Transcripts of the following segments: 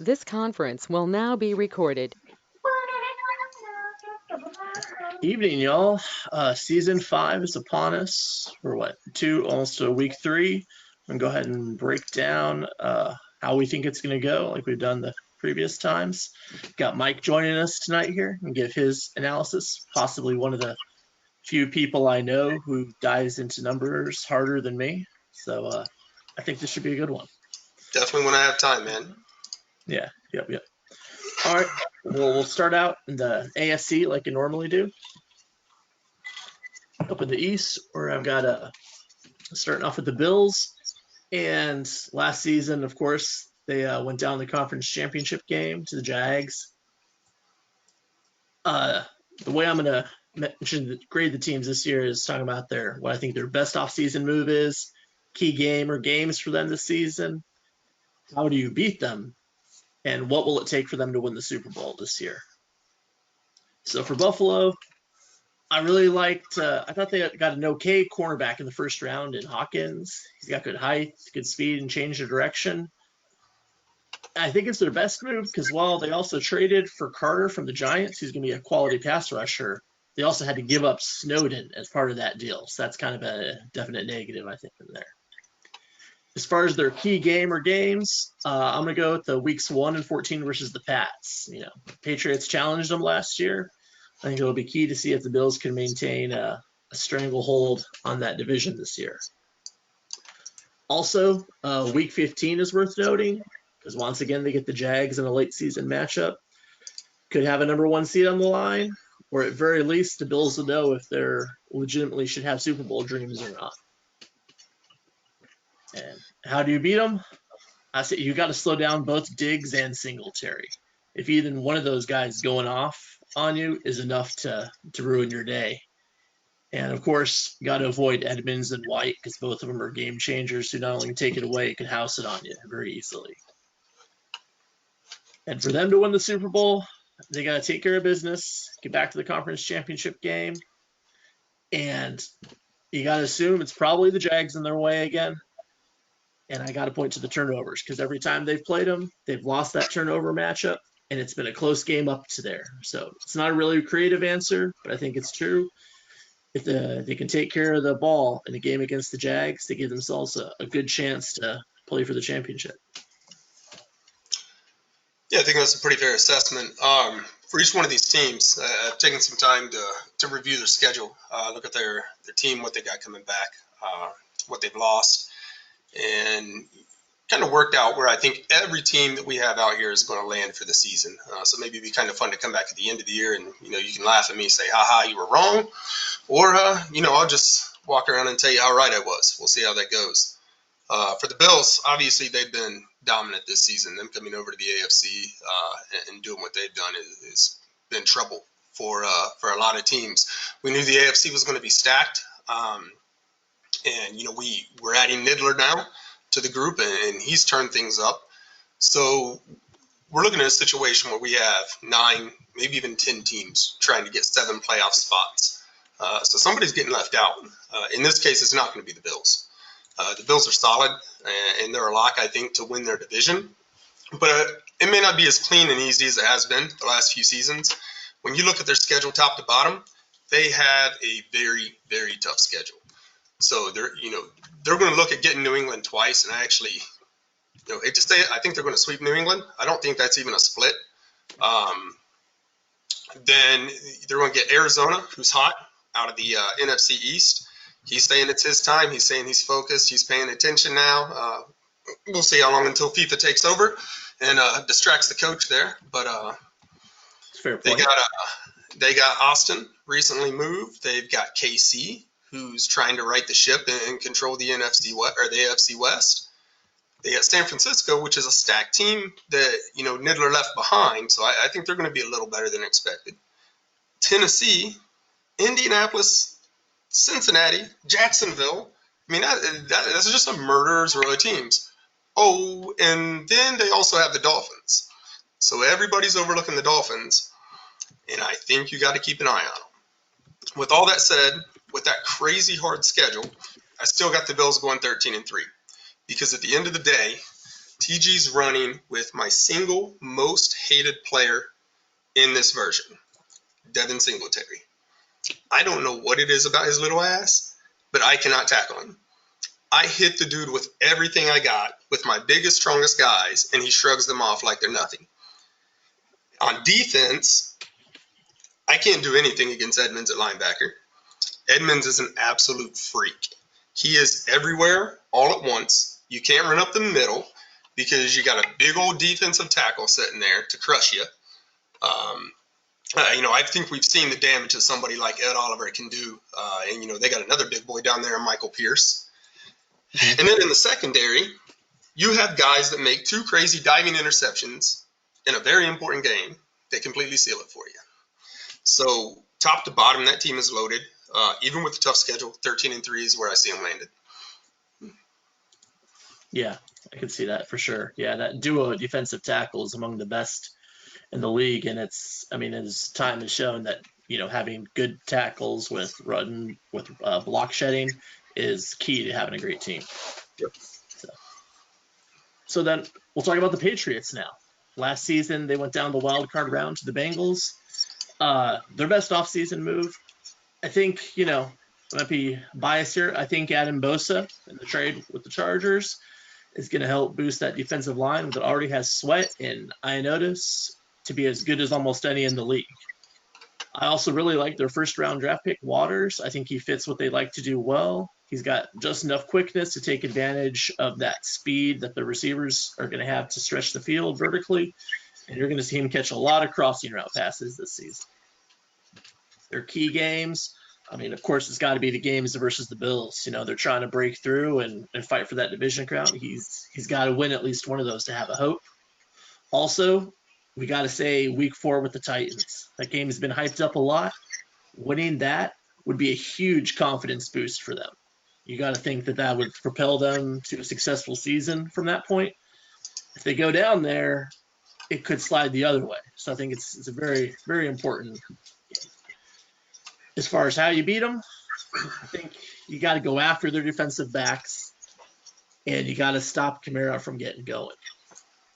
This conference will now be recorded. Evening, y'all. Season 5 is upon us. We're almost to week 3. I'm gonna go ahead and break down how we think it's gonna go, like we've done the previous times. Got Mike joining us tonight here and give his analysis. Possibly one of the few people I know who dives into numbers harder than me. So I think this should be a good one. Definitely when I have time, man. Yeah. Yep. All right. Well, we'll start out in the AFC like you normally do. Up in the East, where I've got starting off with the Bills. And last season, of course, they went down the conference championship game to the Jags. The way I'm going to grade the teams this year is talking about what I think their best offseason move is, key game or games for them this season. How do you beat them? And what will it take for them to win the Super Bowl this year? So for Buffalo, I really liked. I thought they got an okay cornerback in the first round in Hawkins. He's got good height, good speed, and change of direction. I think it's their best move because while they also traded for Carter from the Giants, who's going to be a quality pass rusher, they also had to give up Snowden as part of that deal. So that's kind of a definite negative, I think, in there. As far as their key game or games, I'm going to go with the weeks 1 and 14 versus the Pats. Patriots challenged them last year. I think it'll be key to see if the Bills can maintain a stranglehold on that division this year. Also, week 15 is worth noting because once again, they get the Jags in a late season matchup. Could have a number 1 seed on the line, or at very least, the Bills will know if they're legitimately should have Super Bowl dreams or not. And how do you beat them? I say you got to slow down both Diggs and Singletary. If even one of those guys going off on you is enough to ruin your day. And of course, got to avoid Edmonds and White because both of them are game changers who not only can take it away, can house it on you very easily. And for them to win the Super Bowl, they got to take care of business, get back to the conference championship game, and you got to assume it's probably the Jags in their way again. And I got to point to the turnovers because every time they've played them, they've lost that turnover matchup, and it's been a close game up to there. So it's not a really creative answer, but I think it's true. If they can take care of the ball in a game against the Jags, they give themselves a good chance to play for the championship. Yeah, I think that's a pretty fair assessment. For each one of these teams, I've taken some time to review their schedule, look at their team, what they got coming back, what they've lost, and kind of worked out where I think every team that we have out here is going to land for the season. So maybe it'd be kind of fun to come back at the end of the year and, you can laugh at me and say, ha, you were wrong. Or, I'll just walk around and tell you how right I was. We'll see how that goes. For the Bills, obviously they've been dominant this season. Them coming over to the AFC and doing what they've done has been trouble for a lot of teams. We knew the AFC was going to be stacked, and we're adding Nidler now to the group, and he's turned things up. So we're looking at a situation where we have 9, maybe even 10 teams trying to get 7 playoff spots. So somebody's getting left out. In this case, it's not going to be the Bills. The Bills are solid, and they're a lock, I think, to win their division. But it may not be as clean and easy as it has been the last few seasons. When you look at their schedule top to bottom, they have a very, very tough schedule. So they're going to look at getting New England twice, and I actually, hate to say it, I think they're going to sweep New England. I don't think that's even a split. Then they're going to get Arizona, who's hot, out of the NFC East. He's saying it's his time. He's saying he's focused. He's paying attention now. We'll see how long until FIFA takes over and distracts the coach there. But Fair point. They got Austin recently moved. They've got KC, who's trying to right the ship and control the NFC West, or the AFC West. They got San Francisco, which is a stacked team that Nidler left behind. So I think they're going to be a little better than expected. Tennessee, Indianapolis, Cincinnati, Jacksonville. I mean, that's just a murderer's row of teams. Oh, and then they also have the Dolphins. So everybody's overlooking the Dolphins, and I think you got to keep an eye on them. With all that said, with that crazy hard schedule, I still got the Bills going 13-3. Because at the end of the day, TG's running with my single most hated player in this version, Devin Singletary. I don't know what it is about his little ass, but I cannot tackle him. I hit the dude with everything I got, with my biggest, strongest guys, and he shrugs them off like they're nothing. On defense, I can't do anything against Edmonds at linebacker. Edmonds is an absolute freak. He is everywhere all at once. You can't run up the middle because you got a big old defensive tackle sitting there to crush you. I think we've seen the damage that somebody like Ed Oliver can do. And they got another big boy down there, Michael Pierce. And then in the secondary, you have guys that make two crazy diving interceptions in a very important game that completely seal it for you. So top to bottom, that team is loaded. Even with the tough schedule, 13-3 is where I see them landed. Yeah, I can see that for sure. Yeah, that duo of defensive tackles among the best in the league, and as time has shown that having good tackles with block shedding is key to having a great team. Yep. So then we'll talk about the Patriots now. Last season they went down the wild card round to the Bengals. Their best offseason move, I think, I might be biased here. I think Adam Bosa in the trade with the Chargers is going to help boost that defensive line that already has Sweat and Ioannidis to be as good as almost any in the league. I also really like their first-round draft pick, Waters. I think he fits what they like to do well. He's got just enough quickness to take advantage of that speed that the receivers are going to have to stretch the field vertically, and you're going to see him catch a lot of crossing route passes this season. Their key games, of course, it's got to be the games versus the Bills. They're trying to break through and fight for that division crown. He's got to win at least one of those to have a hope. Also, we got to say week 4 with the Titans. That game has been hyped up a lot. Winning that would be a huge confidence boost for them. You got to think that would propel them to a successful season from that point. If they go down there, it could slide the other way. So I think it's a very, very important game. As far as how you beat them, I think you got to go after their defensive backs, and you got to stop Kamara from getting going.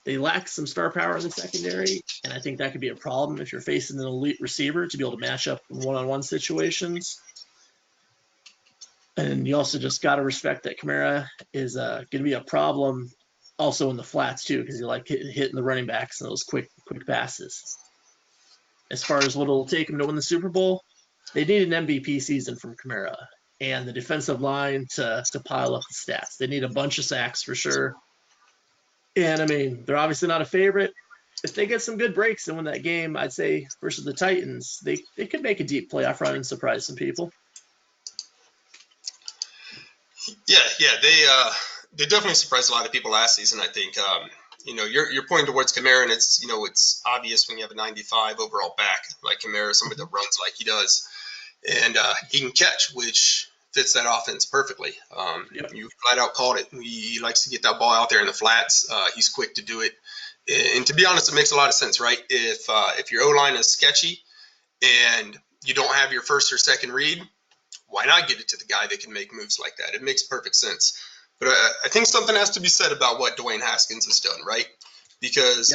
They lack some star power in the secondary, and I think that could be a problem if you're facing an elite receiver to be able to match up in one-on-one situations. And you also just got to respect that Kamara is going to be a problem also in the flats too, because you like hitting the running backs and those quick passes. As far as what it'll take him to win the Super Bowl, they need an MVP season from Kamara and the defensive line to pile up the stats. They need a bunch of sacks for sure. And they're obviously not a favorite. If they get some good breaks and win that game, I'd say versus the Titans, they could make a deep playoff run and surprise some people. Yeah, they definitely surprised a lot of people last season. I think you're pointing towards Kamara, and it's obvious when you have a 95 overall back like Kamara, somebody that runs like he does, and he can catch, which fits that offense perfectly. Yep. You flat out called it. He likes to get that ball out there in the flats. He's quick to do it, and to be honest, it makes a lot of sense, right? If your O-line is sketchy and you don't have your first or second read, why not get it to the guy that can make moves like that? It makes perfect sense. But I think something has to be said about what Dwayne Haskins has done, right? Because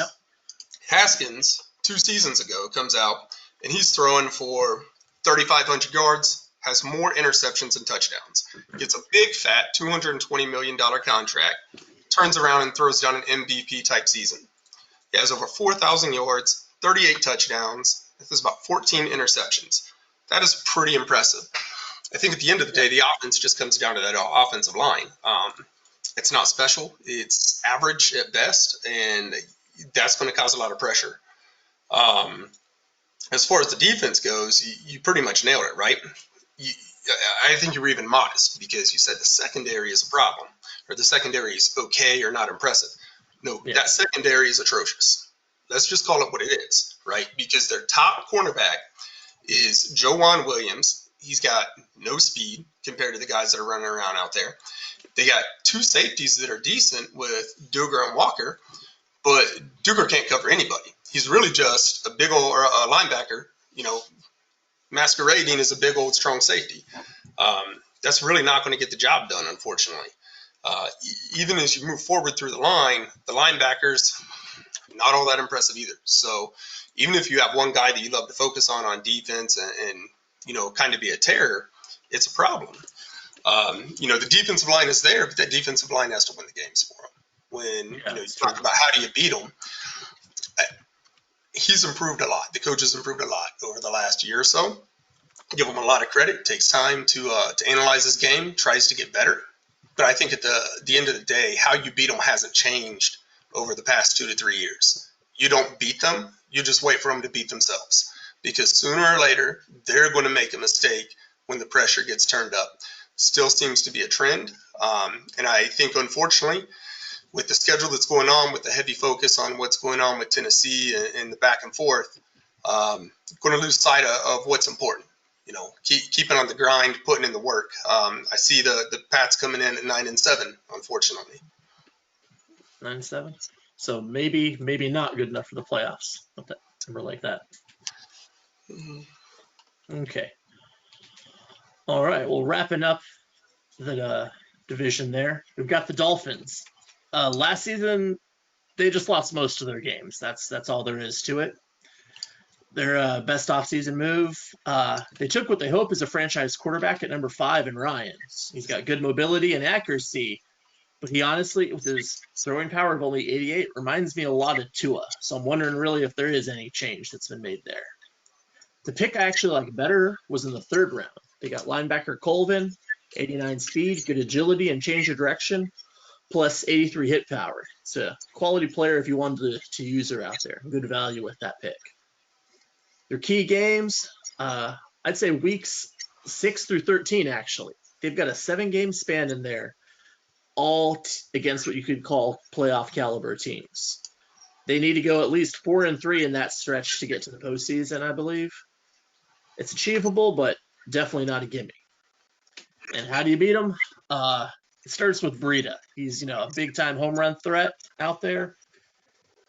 Haskins, 2 seasons ago, comes out and he's throwing for 3,500 yards, has more interceptions than touchdowns, gets a big, fat $220 million contract, turns around and throws down an MVP-type season. He has over 4,000 yards, 38 touchdowns. This is about 14 interceptions. That is pretty impressive. I think at the end of the day, the offense just comes down to that offensive line. It's not special. It's average at best, and that's going to cause a lot of pressure. As far as the defense goes, you pretty much nailed it, right? I think you were even modest because you said the secondary is a problem, or the secondary is okay or not impressive. No, that secondary is atrocious. Let's just call it what it is, right? Because their top cornerback is Joejuan Williams. He's got no speed compared to the guys that are running around out there. They got 2 safeties that are decent with Duger and Walker, but Duger can't cover anybody. He's really just a big old a linebacker, masquerading as a big old strong safety. That's really not going to get the job done, unfortunately. Even as you move forward through the line, the linebackers, not all that impressive either. So even if you have one guy that you love to focus on defense and kind of be a terror, it's a problem. The defensive line is there, but that defensive line has to win the games for them. When you talk about how do you beat them, he's improved a lot. The coach has improved a lot over the last year or so. Give him a lot of credit. It takes time to analyze his game, tries to get better. But I think at the end of the day, how you beat them hasn't changed over the past 2 to 3 years. You don't beat them. You just wait for them to beat themselves. Because sooner or later, they're going to make a mistake when the pressure gets turned up. Still seems to be a trend. And I think, unfortunately, with the schedule that's going on, with the heavy focus on what's going on with Tennessee and the back and forth, going to lose sight of what's important. Keeping on the grind, putting in the work. I see the Pats coming in at 9-7, unfortunately. 9-7. So maybe not good enough for the playoffs. Number like that. Okay. All right. Well, wrapping up the division there, we've got the Dolphins. Last season, they just lost most of their games. That's all there is to it. Their best offseason move, they took what they hope is a franchise quarterback at number 5 in Ryans. He's got good mobility and accuracy, but he honestly, with his throwing power of only 88, reminds me a lot of Tua. So I'm wondering really if there is any change that's been made there. The pick I actually like better was in the 3rd round. They got linebacker Colvin, 89 speed, good agility, and change of direction, plus 83 hit power. It's a quality player if you wanted to use her out there. Good value with that pick. Their key games, I'd say weeks 6 through 13, actually. They've got a 7-game span in there, all against what you could call playoff caliber teams. They need to go at least 4-3 in that stretch to get to the postseason, I believe. It's achievable, but definitely not a gimme. And how do you beat them? It starts with Breida. He's, a big-time home run threat out there.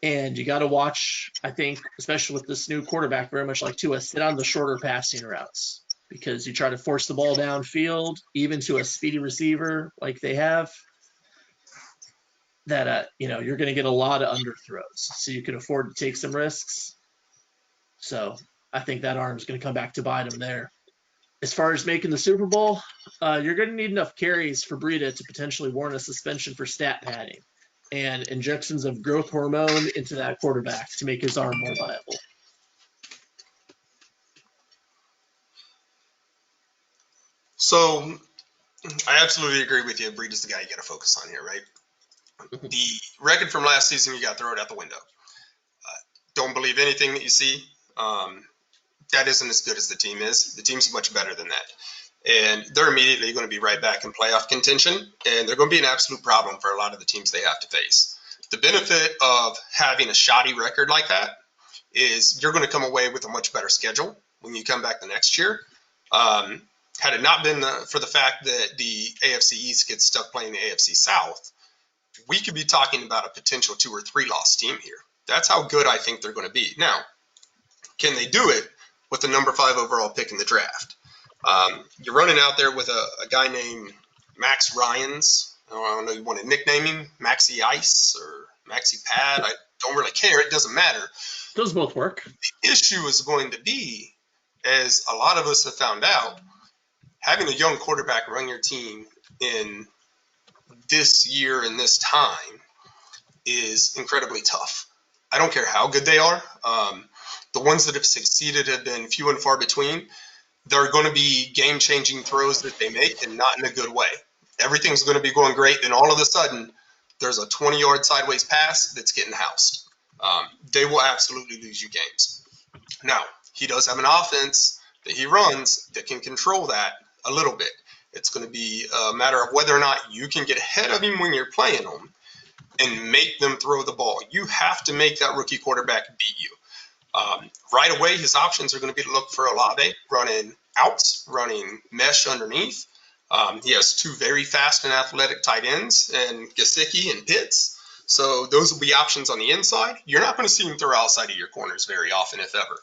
And you got to watch, I think, especially with this new quarterback, very much like Tua, sit on the shorter passing routes. Because you try to force the ball downfield, even to a speedy receiver like they have, that, you're going to get a lot of underthrows. So you can afford to take some risks. So I think that arm's going to come back to bite him there. As far as making the Super Bowl, you're going to need enough carries for Breida to potentially warrant a suspension for stat padding and injections of growth hormone into that quarterback to make his arm more viable. So I absolutely agree with you. Breida's the guy you got to focus on here, right? The record from last season, you got to throw it out the window. Don't believe anything that you see. That isn't as good as the team is. The team's much better than that. And they're immediately going to be right back in playoff contention, and they're going to be an absolute problem for a lot of the teams they have to face. The benefit of having a shoddy record like that is you're going to come away with a much better schedule when you come back the next year. Had it not been for the fact that the AFC East gets stuck playing the AFC South, we could be talking about a potential 2 or 3 loss team here. That's how good I think they're going to be. Now, can they do it with the number 5 overall pick in the draft? You're running out there with a guy named Max Ryans. I don't know if you want to nickname him, Maxi Ice or Maxi Pad. I don't really care. It doesn't matter. Those both work. The issue is going to be, as a lot of us have found out, having a young quarterback run your team in this year and this time is incredibly tough. I don't care how good they are. The ones that have succeeded have been few and far between. There are going to be game-changing throws that they make, and not in a good way. Everything's going to be going great, and all of a sudden, there's a 20-yard sideways pass that's getting housed. They will absolutely lose you games. Now, he does have an offense that he runs that can control that a little bit. It's going to be a matter of whether or not you can get ahead of him when you're playing him and make them throw the ball. You have to make that rookie quarterback beat you. Right away, his options are going to be to look for Olave, running outs, running mesh underneath. He has 2 very fast and athletic tight ends, and Gesicki and Pitts. So those will be options on the inside. You're not going to see him throw outside of your corners very often, if ever.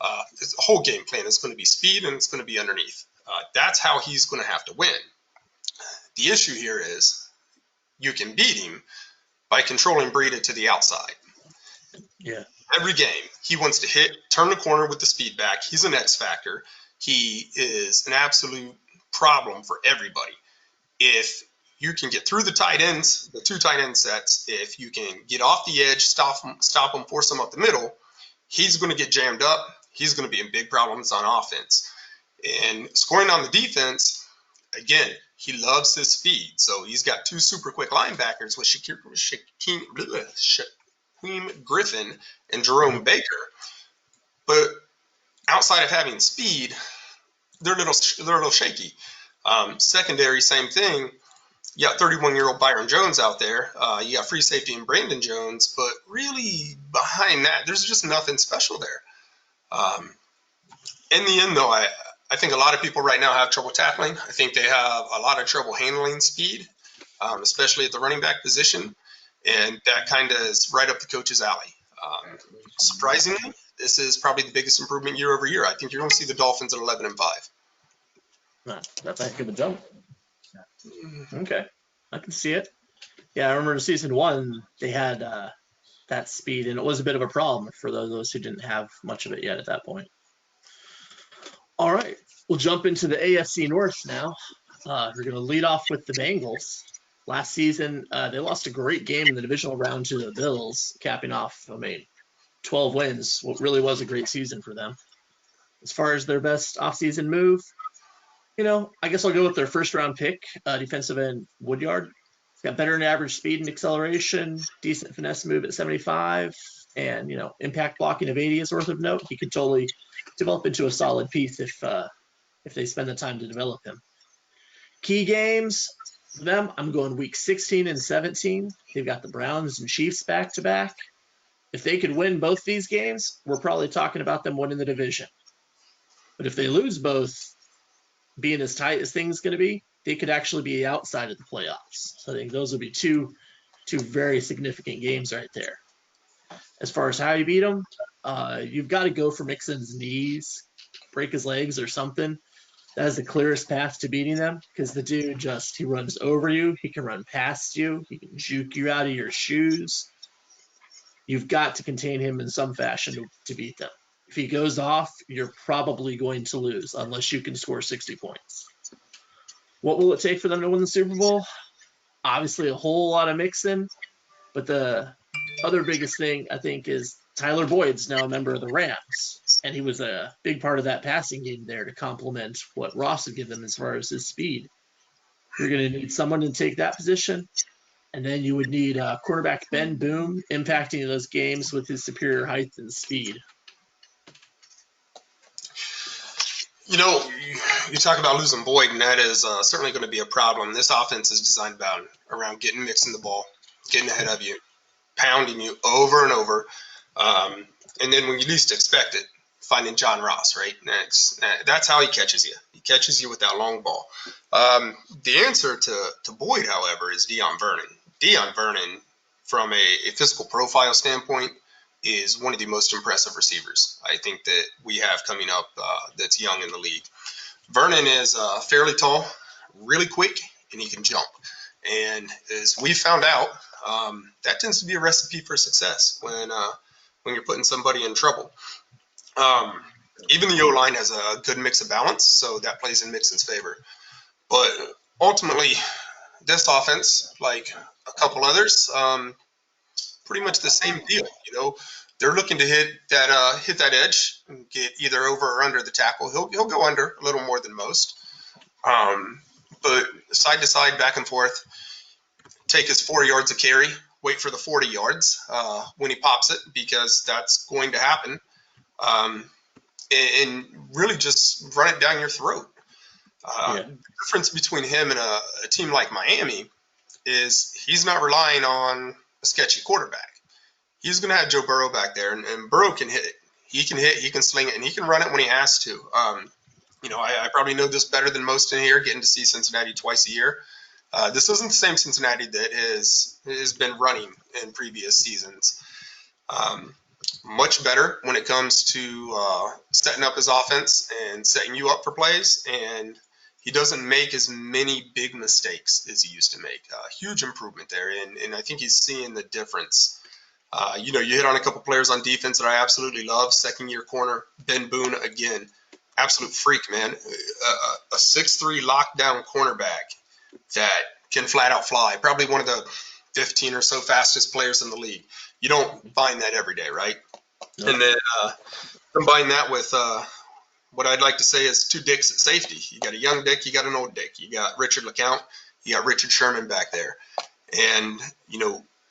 The whole game plan is going to be speed, and it's going to be underneath. That's how he's going to have to win. The issue here is you can beat him by controlling Breida to the outside. Yeah. Every game, he wants to turn the corner with the speed back. He's an X factor. He is an absolute problem for everybody. If you can get through the tight ends, the 2 tight end sets, if you can get off the edge, stop him, force him up the middle, he's going to get jammed up. He's going to be in big problems on offense. And scoring on the defense, again, he loves his speed. So he's got 2 super quick linebackers with Shaquem Griffin and Jerome Baker. But outside of having speed, they're a little shaky. Secondary, same thing. You got 31-year-old Byron Jones out there. You got free safety and Brandon Jones, but really behind that, there's just nothing special there. In the end, though, I think a lot of people right now have trouble tackling. I think they have a lot of trouble handling speed, especially at the running back position, and that kind of is right up the coach's alley. Surprisingly, this is probably the biggest improvement year over year. I think you're going to see the Dolphins at 11-5. That's a heck of a jump. Okay, I can see it. Yeah, I remember in season 1 they had that speed, and it was a bit of a problem for those who didn't have much of it yet at that point. All right, we'll jump into the AFC North now. We're going to lead off with the Bengals. Last season, they lost a great game in the divisional round to the Bills, capping off, 12 wins. What really was a great season for them. As far as their best offseason move, I guess I'll go with their first-round pick, defensive end Woodyard. He's got better than average speed and acceleration, decent finesse move at 75, and, impact blocking of 80 is worth of note. He could totally develop into a solid piece if they spend the time to develop him. Key games for them, I'm going week 16 and 17. They've got the Browns and Chiefs back-to-back. If they could win both these games, we're probably talking about them winning the division. But if they lose both, being as tight as things going to be, they could actually be outside of the playoffs. So I think those would be two very significant games right there. As far as how you beat them, you've got to go for Mixon's knees, break his legs or something. That is the clearest path to beating them because the dude he runs over you. He can run past you. He can juke you out of your shoes. You've got to contain him in some fashion to beat them. If he goes off, you're probably going to lose unless you can score 60 points. What will it take for them to win the Super Bowl? Obviously, a whole lot of Mixon, but the other biggest thing, I think, is Tyler Boyd's now a member of the Rams, and he was a big part of that passing game there to complement what Ross would give them as far as his speed. You're going to need someone to take that position, and then you would need quarterback Ben Boom impacting those games with his superior height and speed. You talk about losing Boyd, and that is certainly going to be a problem. This offense is designed around getting Mixon the ball, getting ahead of you, pounding you over and over, and then when you least expect it, finding John Ross, right? That's how he catches you. He catches you with that long ball. The answer to Boyd, however, is Deion Vernon. Deion Vernon, from a physical profile standpoint, is one of the most impressive receivers I think that we have coming up that's young in the league. Vernon is fairly tall, really quick, and he can jump. And as we found out, that tends to be a recipe for success when you're putting somebody in trouble. Even the O-line has a good mix of balance, so that plays in Mixon's favor. But ultimately, this offense, like a couple others, pretty much the same deal. They're looking to hit that edge and get either over or under the tackle. He'll go under a little more than most, but side to side, back and forth. Take his 4 yards of carry, wait for the 40 yards when he pops it, because that's going to happen, and really just run it down your throat. The difference between him and a team like Miami is he's not relying on a sketchy quarterback. He's going to have Joe Burrow back there, and Burrow can hit it. He can sling it, and he can run it when he has to. I probably know this better than most in here, getting to see Cincinnati twice a year. This isn't the same Cincinnati that has been running in previous seasons. Much better when it comes to setting up his offense and setting you up for plays, and he doesn't make as many big mistakes as he used to make. Huge improvement there, and I think he's seeing the difference. You hit on a couple players on defense that I absolutely love. Second-year corner, Ben Boone, again, absolute freak, man. A 6'3" lockdown cornerback that can flat out fly. Probably one of the 15 or so fastest players in the league. You don't find that every day, right? Nope. And then combine that with what I'd like to say is two dicks at safety. You got a young dick, you got an old dick. You got Richard LeCounte, you got Richard Sherman back there. And,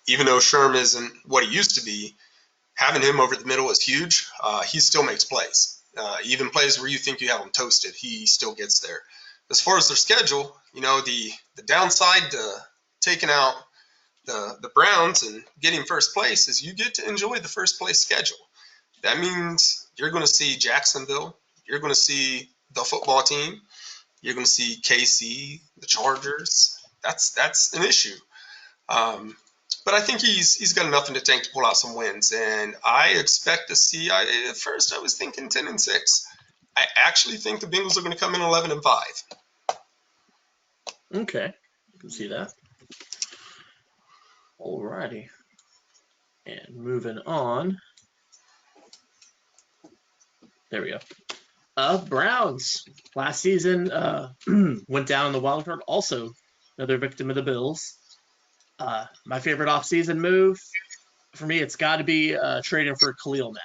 even though Sherman isn't what he used to be, having him over the middle is huge. He still makes plays. Even plays where you think you have him toasted, he still gets there. As far as their schedule, the downside to taking out the Browns and getting first place is you get to enjoy the first place schedule. That means you're going to see Jacksonville. You're going to see the football team. You're going to see KC, the Chargers. That's an issue. But I think he's got enough in the tank to pull out some wins. And I expect to see, at first I was thinking 10-6. I actually think the Bengals are going to come in 11-5. Okay, you can see that. Alrighty. And moving on. There we go. Browns. Last season went down in the wild card. Also, another victim of the Bills. My favorite offseason move, for me, it's got to be trading for Khalil Mack.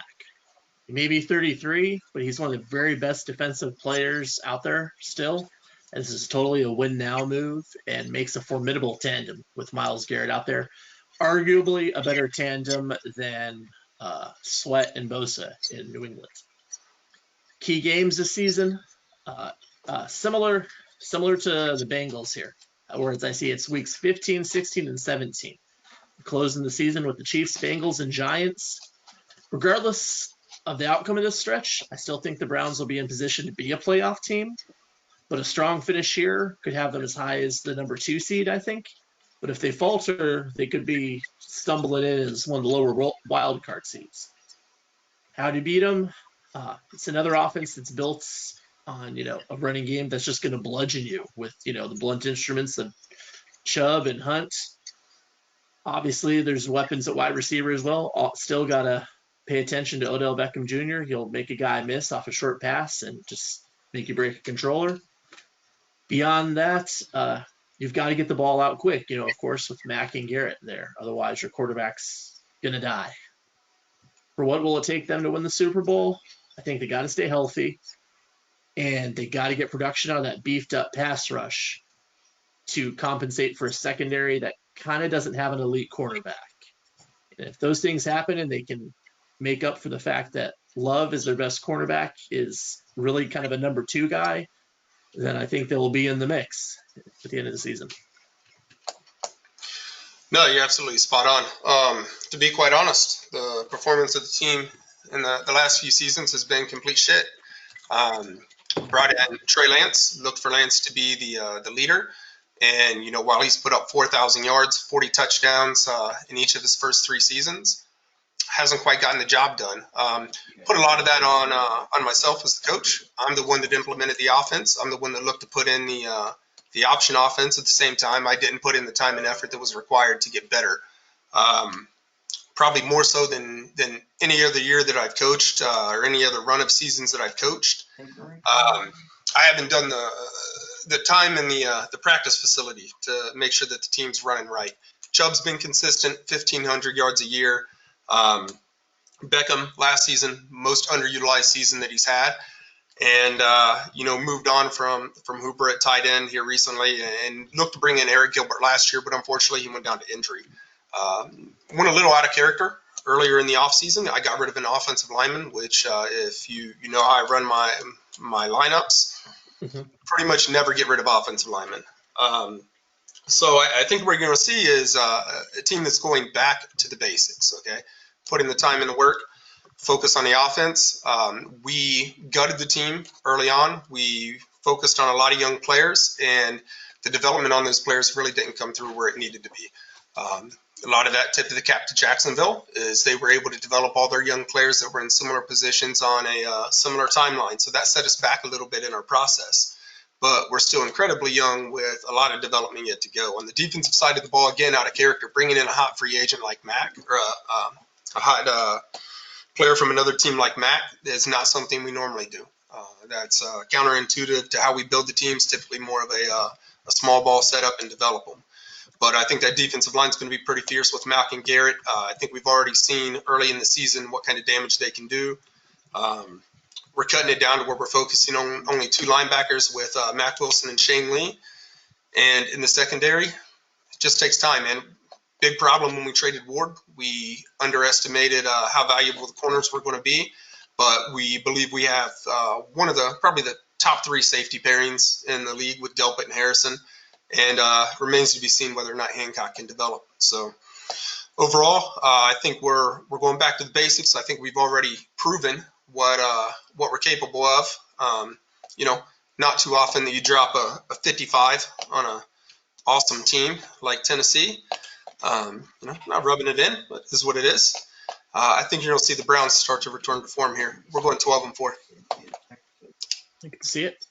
He may be 33, but he's one of the very best defensive players out there still. And this is totally a win-now move and makes a formidable tandem with Myles Garrett out there. Arguably a better tandem than Sweat and Bosa in New England. Key games this season, similar to the Bengals here, whereas I see it's weeks 15, 16, and 17. Closing the season with the Chiefs, Bengals, and Giants. Regardless of the outcome of this stretch, I still think the Browns will be in position to be a playoff team, but a strong finish here could have them as high as the number 2 seed, I think. But if they falter, they could be stumbling in as one of the lower wild card seeds. How to beat them? It's another offense that's built on, a running game that's just going to bludgeon you with, the blunt instruments of Chubb and Hunt. Obviously, there's weapons at wide receiver as well. Still got to pay attention to Odell Beckham Jr. He'll make a guy miss off a short pass and just make you break a controller. Beyond that, you've got to get the ball out quick, of course, with Mack and Garrett there. Otherwise, your quarterback's going to die. For what will it take them to win the Super Bowl? I think they got to stay healthy, and they got to get production out of that beefed-up pass rush to compensate for a secondary that kind of doesn't have an elite quarterback. And if those things happen and they can make up for the fact that Love is their best cornerback, is really kind of a number 2 guy, then I think they'll be in the mix at the end of the season. No, you're absolutely spot on. To be quite honest, the performance of the team in the last few seasons has been complete shit. Brought in Trey Lance, looked for Lance to be the leader. And, while he's put up 4,000 yards, 40 touchdowns in each of his first 3 seasons, hasn't quite gotten the job done. Put a lot of that on myself as the coach. I'm the one that implemented the offense. I'm the one that looked to put in the option offense. At the same time, I didn't put in the time and effort that was required to get better. Probably more so than any other year that I've coached or any other run of seasons that I've coached. I haven't done the time in the practice facility to make sure that the team's running right. Chubb's been consistent, 1,500 yards a year. Beckham last season, most underutilized season that he's had. And, moved on from Hooper at tight end here recently and looked to bring in Eric Gilbert last year, but unfortunately he went down to injury. Went a little out of character earlier in the offseason. I got rid of an offensive lineman, which if you know how I run my lineups, pretty much never get rid of offensive linemen. So I think what we're going to see is a team that's going back to the basics, okay? Putting the time in the work, focus on the offense. We gutted the team early on. We focused on a lot of young players, and the development on those players really didn't come through where it needed to be. A lot of that tip of the cap to Jacksonville is they were able to develop all their young players that were in similar positions on a similar timeline. So that set us back a little bit in our process. but we're still incredibly young with a lot of development yet to go. On the defensive side of the ball, again, out of character, bringing in a hot free agent like Mac or a hot player from another team like Mac is not something we normally do. That's counterintuitive to how we build the teams, typically more of a small ball setup and develop them. But I think that defensive line is going to be pretty fierce with Malcolm Garrett. I think we've already seen early in the season what kind of damage they can do. We're cutting it down to where we're focusing on only 2 linebackers with Mac Wilson and Shane Lee. And in the secondary, it just takes time, man. Big problem when we traded Ward. We underestimated how valuable the corners were going to be, but we believe we have one of probably the top 3 safety pairings in the league with Delpit and Harrison, and remains to be seen whether or not Hancock can develop. So overall, I think we're going back to the basics. I think we've already proven what we're capable of. Not too often that you drop a 55 on an awesome team like Tennessee. Not rubbing it in, but this is what it is. I think you're going to see the Browns start to return to form here. We're going 12-4. I can see it.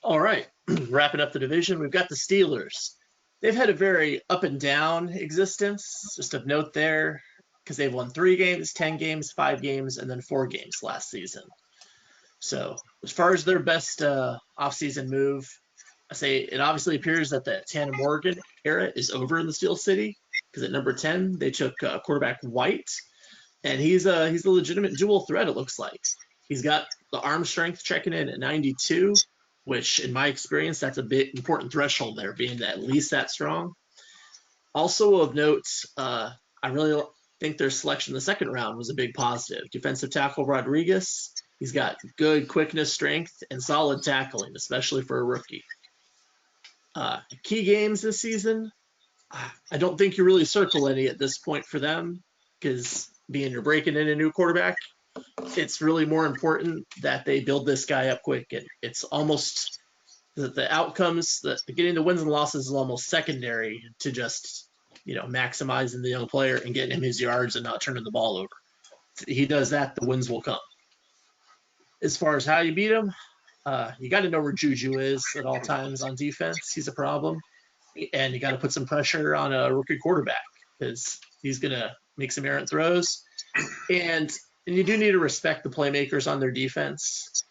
All right, wrapping up the division, we've got the Steelers. They've had a very up and down existence, just of note there, because they've won 3 games, 10 games, 5 games, and then 4 games last season. So as far as their best offseason move, I say it obviously appears that the Tanner Morgan era is over in the Steel City, because at number 10 they took quarterback White, and he's a legitimate dual threat. It looks like he's got the arm strength checking in at 92, which in my experience that's a bit important threshold there, being at least that strong. Also of note, I really think their selection in the second round was a big positive. Defensive tackle Rodriguez, he's got good quickness, strength, and solid tackling, especially for a rookie. Key games this season, I don't think you really circle any at this point for them, because being you're breaking in a new quarterback, it's really more important that they build this guy up quick. And it's almost the outcomes, getting the wins and losses is almost secondary to just, maximizing the young player and getting him his yards and not turning the ball over. If he does that, the wins will come. As far as how you beat him, you got to know where Juju is at all times on defense. He's a problem. And you got to put some pressure on a rookie quarterback, because he's going to make some errant throws. And you do need to respect the playmakers on their defense,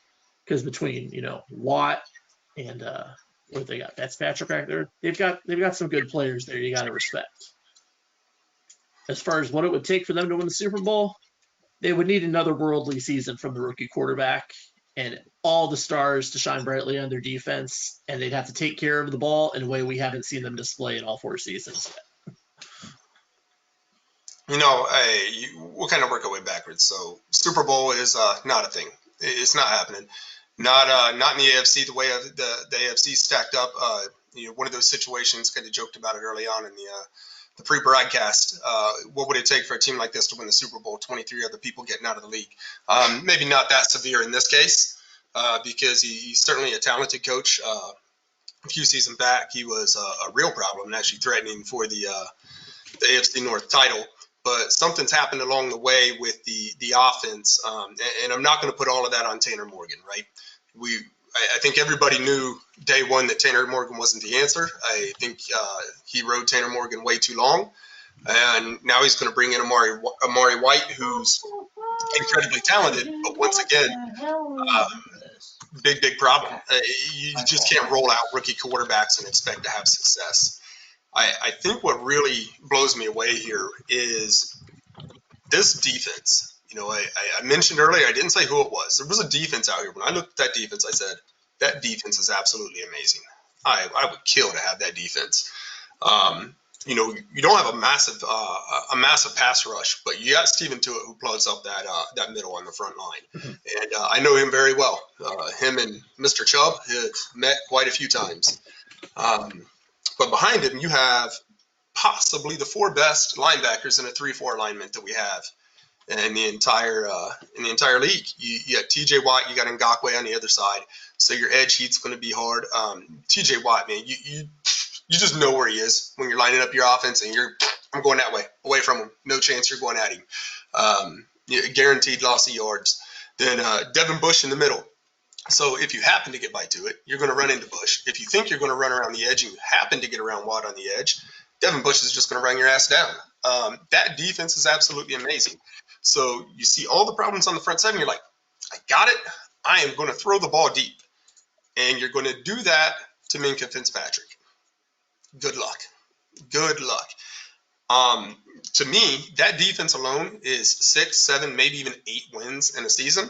because between, Watt and what they got, Fitzpatrick back there, they've got some good players there you got to respect. As far as what it would take for them to win the Super Bowl, they would need another worldly season from the rookie quarterback and all the stars to shine brightly on their defense, and they'd have to take care of the ball in a way we haven't seen them display in all 4 seasons yet. We'll kind of work our way backwards. So Super Bowl is not a thing. It's not happening. Not in the AFC, the way the AFC stacked up. One of those situations, kind of joked about it early on in the pre-broadcast. What would it take for a team like this to win the Super Bowl? 23 other people getting out of the league. Maybe not that severe in this case, because he's certainly a talented coach. A few seasons back, he was a real problem and actually threatening for the AFC North title. But something's happened along the way with the offense, and I'm not going to put all of that on Tanner Morgan, right? I think everybody knew day one that Tanner Morgan wasn't the answer. I think he rode Tanner Morgan way too long, and now he's going to bring in Amari White, who's incredibly talented, but once again, big problem. You just can't roll out rookie quarterbacks and expect to have success. I think what really blows me away here is this defense. I mentioned earlier, I didn't say who it was. There was a defense out here. When I looked at that defense, I said, that defense is absolutely amazing. I would kill to have that defense. You don't have a massive pass rush, but you got Steven Tuitt, who plugs up that middle on the front line. Mm-hmm. And I know him very well. Him and Mr. Chubb have met quite a few times. But behind him, you have possibly the 4 best linebackers in a 3-4 alignment that we have in the entire league. You got T.J. Watt, you got Ngakoue on the other side, so your edge heat's going to be hard. T.J. Watt, man, you just know where he is when you're lining up your offense, and I'm going that way, away from him. No chance you're going at him. Guaranteed loss of yards. Then Devin Bush in the middle. So if you happen to get by to it, you're going to run into Bush. If you think you're going to run around the edge and you happen to get around Watt on the edge, Devin Bush is just going to run your ass down. That defense is absolutely amazing. So you see all the problems on the front seven. You're like, I got it. I am going to throw the ball deep. And you're going to do that to Minkah Fitzpatrick. Good luck. Good luck. To me, that defense alone is 6, 7, maybe even 8 wins in a season.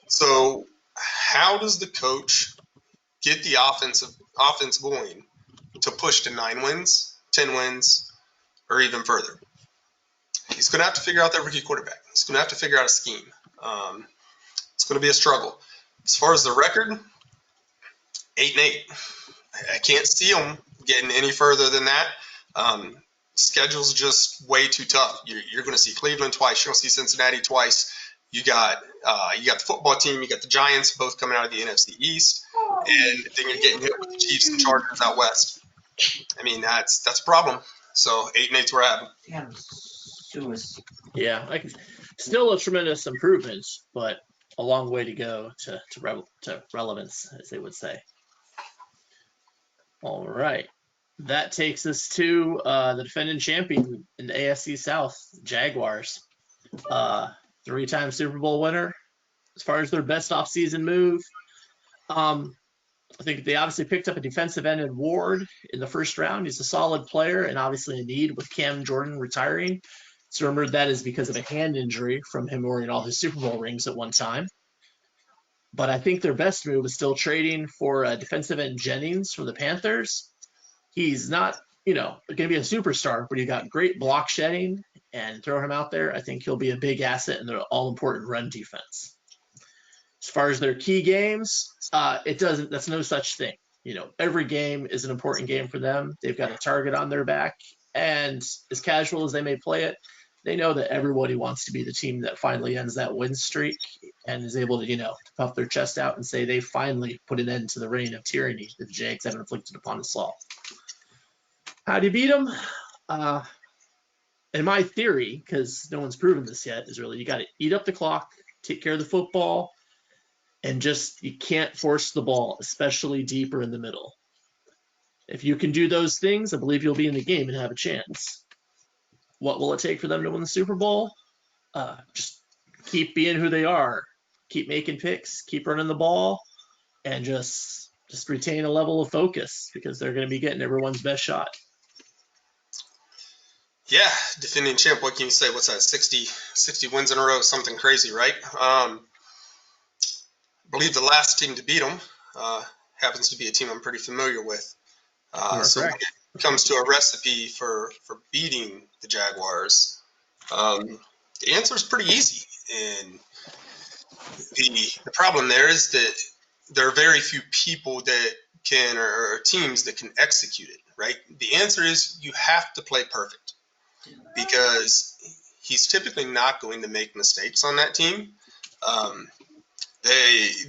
So how does the coach get the offense going to push to 9 wins, 10 wins, or even further? He's going to have to figure out that rookie quarterback. He's going to have to figure out a scheme. It's going to be a struggle. As far as the record, 8-8. I can't see them getting any further than that. Schedule's just way too tough. You're going to see Cleveland twice. You're going to see Cincinnati twice. You got the football team. You got the Giants, both coming out of the NFC East, and then you're getting hit with the Chiefs and Chargers out west. I mean, that's a problem. So 8-8's where I have them. Yeah, still a tremendous improvement, but a long way to go to relevance, as they would say. All right. That takes us to the defending champion in the AFC South, Jaguars. 3-time Super Bowl winner. As far as their best offseason move, I think they obviously picked up a defensive end in Ward in the first round. He's a solid player and obviously a need with Cam Jordan retiring. It's rumored that is because of a hand injury from him wearing all his Super Bowl rings at one time. But I think their best move is still trading for defensive end Jennings from the Panthers. He's not, going to be a superstar, but he got great block shedding, and throw him out there. I think he'll be a big asset in their all-important run defense. As far as their key games, that's no such thing. Every game is an important game for them. They've got a target on their back, and as casual as they may play it, they know that everybody wants to be the team that finally ends that win streak and is able to, puff their chest out and say they finally put an end to the reign of tyranny that the Jags have inflicted upon us all. How do you beat them? In my theory, because no one's proven this yet, is really you got to eat up the clock, take care of the football, and you can't force the ball, especially deeper in the middle. If you can do those things, I believe you'll be in the game and have a chance. What will it take for them to win the Super Bowl? Just keep being who they are. Keep making picks, keep running the ball, and just retain a level of focus because they're going to be getting everyone's best shot. Yeah, defending champ, what can you say? What's that, 60 wins in a row, something crazy, right? I believe the last team to beat them happens to be a team I'm pretty familiar with. So when it comes to a recipe for beating the Jaguars, the answer is pretty easy. And the problem there is that there are very few people that can, or teams that can execute it, right? The answer is you have to play perfect, because he's typically not going to make mistakes on that team.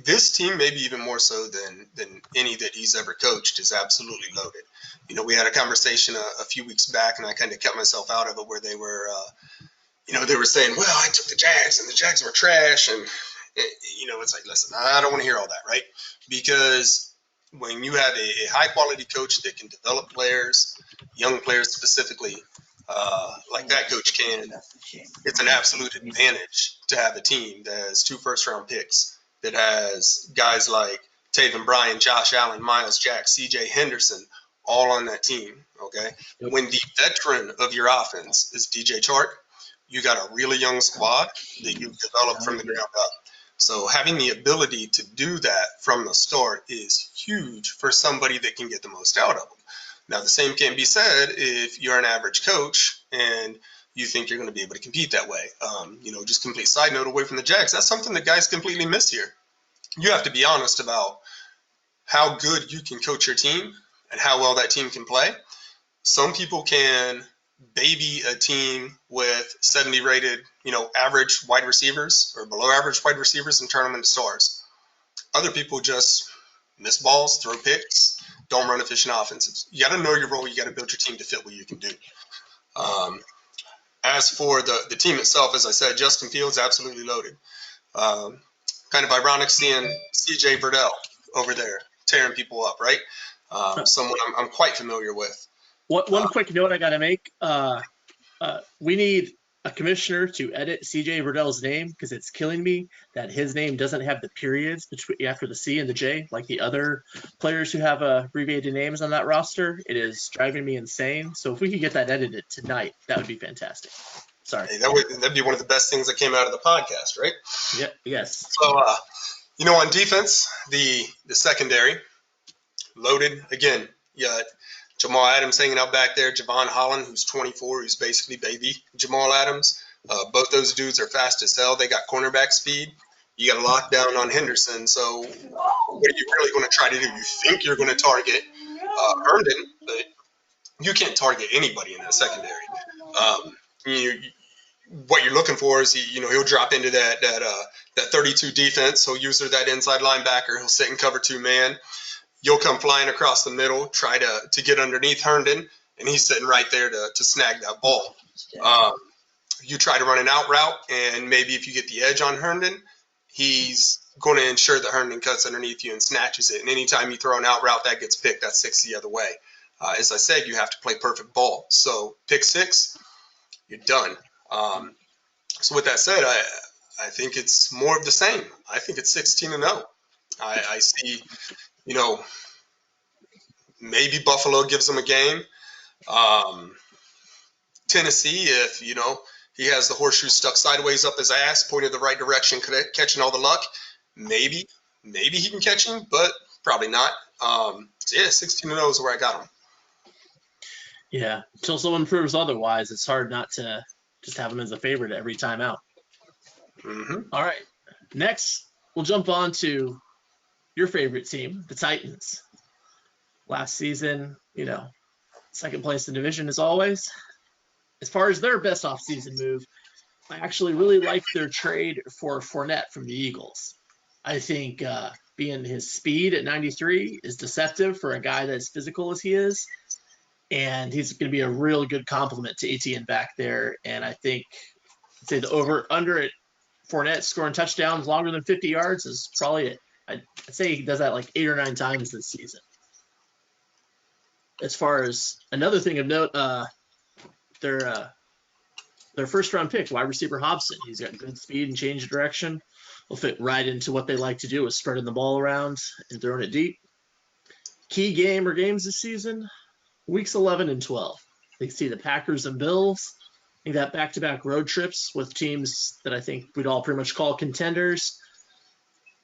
This team, maybe even more so than any that he's ever coached, is absolutely loaded. We had a conversation a few weeks back, and I kind of kept myself out of it, where they were, they were saying, well, I took the Jags, and the Jags were trash, and, it's like, listen, I don't want to hear all that, right? Because when you have a high-quality coach that can develop players, young players specifically, like that coach can, it's an absolute advantage to have a team that has 2 first-round picks, that has guys like Taven Bryan, Josh Allen, Miles Jack, C.J. Henderson, all on that team, okay? When the veteran of your offense is DJ Chark, you got a really young squad that you've developed from the ground up. So having the ability to do that from the start is huge for somebody that can get the most out of them. Now, the same can be said if you're an average coach and you think you're going to be able to compete that way. Just complete side note away from the Jags, that's something that guys completely miss here. You have to be honest about how good you can coach your team and how well that team can play. Some people can baby a team with 70 rated, average wide receivers or below average wide receivers and turn them into stars. Other people just miss balls, throw picks, don't run efficient offenses. You got to know your role. You got to build your team to fit what you can do. As for the team itself, as I said, Justin Fields absolutely loaded. kind of ironic seeing C.J. Verdell over there tearing people up, right? Someone I'm quite familiar with. One quick note I got to make. We need a commissioner to edit C.J. Verdell's name because it's killing me that his name doesn't have the periods between after the C and the J like the other players who have abbreviated names on that roster. It is driving me insane. So if we could get that edited tonight, that would be fantastic. Sorry. Hey, that'd be one of the best things that came out of the podcast, right? Yeah. Yes. So, on defense, the secondary loaded again. Yeah, Jamal Adams hanging out back there. Javon Holland, who's 24, who's basically baby Jamal Adams. Both those dudes are fast as hell. They got cornerback speed. You got a lockdown on Henderson. So what are you really going to try to do? You think you're going to target Herndon, but you can't target anybody in that secondary. What you're looking for is he'll drop into that 32 defense. He'll use that inside linebacker. He'll sit and cover 2-man. You'll come flying across the middle, try to get underneath Herndon, and he's sitting right there to snag that ball. You try to run an out route, and maybe if you get the edge on Herndon, he's going to ensure that Herndon cuts underneath you and snatches it. And anytime you throw an out route that gets picked, that's 6 the other way. As I said, you have to play perfect ball. So pick 6, you're done. So with that said, I think it's more of the same. I think it's 16-0. I see, maybe Buffalo gives them a game. Tennessee, if, he has the horseshoe stuck sideways up his ass, pointed the right direction, catching all the luck, maybe he can catch him, but probably not. 16-0 is where I got him. Yeah. Until someone proves otherwise, it's hard not to just have him as a favorite every time out. Mm-hmm. All right. Next, we'll jump on to your favorite team, the Titans. Last season, second place in the division as always. As far as their best offseason move, I actually really like their trade for Fournette from the Eagles. I think being his speed at 93 is deceptive for a guy that's physical as he is. And he's going to be a real good compliment to Etienne back there. And I think, I'd say the over-under at Fournette scoring touchdowns longer than 50 yards is probably it. I'd say he does that like 8 or 9 times this season. As far as another thing of note, their first-round pick, wide receiver Hobson. He's got good speed and change of direction. Will fit right into what they like to do, is spreading the ball around and throwing it deep. Key game or games this season, weeks 11 and 12. They see the Packers and Bills. They got back-to-back road trips with teams that I think we'd all pretty much call contenders.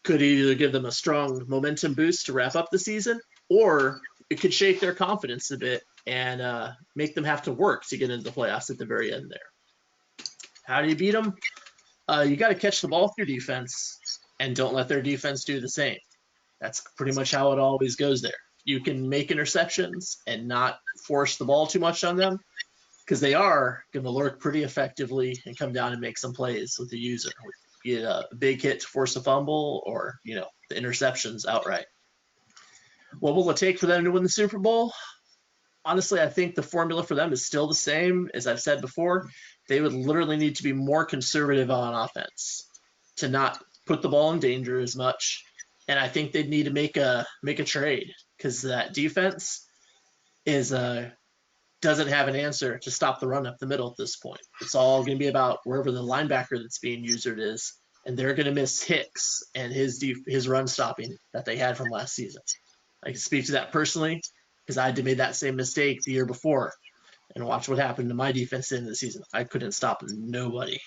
Could either give them a strong momentum boost to wrap up the season, or it could shake their confidence a bit and make them have to work to get into the playoffs at the very end there. How do you beat them? You got to catch the ball with your defense and don't let their defense do the same. That's pretty much how it always goes there. You can make interceptions and not force the ball too much on them because they are going to lurk pretty effectively and come down and make some plays with the user. Get a big hit to force a fumble or, the interceptions outright. What will it take for them to win the Super Bowl? Honestly, I think the formula for them is still the same. As I've said before, they would literally need to be more conservative on offense to not put the ball in danger as much. And I think they'd need to make a trade because that defense doesn't have an answer to stop the run up the middle at this point. It's all going to be about wherever the linebacker that's being used is, and they're going to miss Hicks and his run stopping that they had from last season. I can speak to that personally because I made that same mistake the year before, and watch what happened to my defense in the season. I couldn't stop nobody.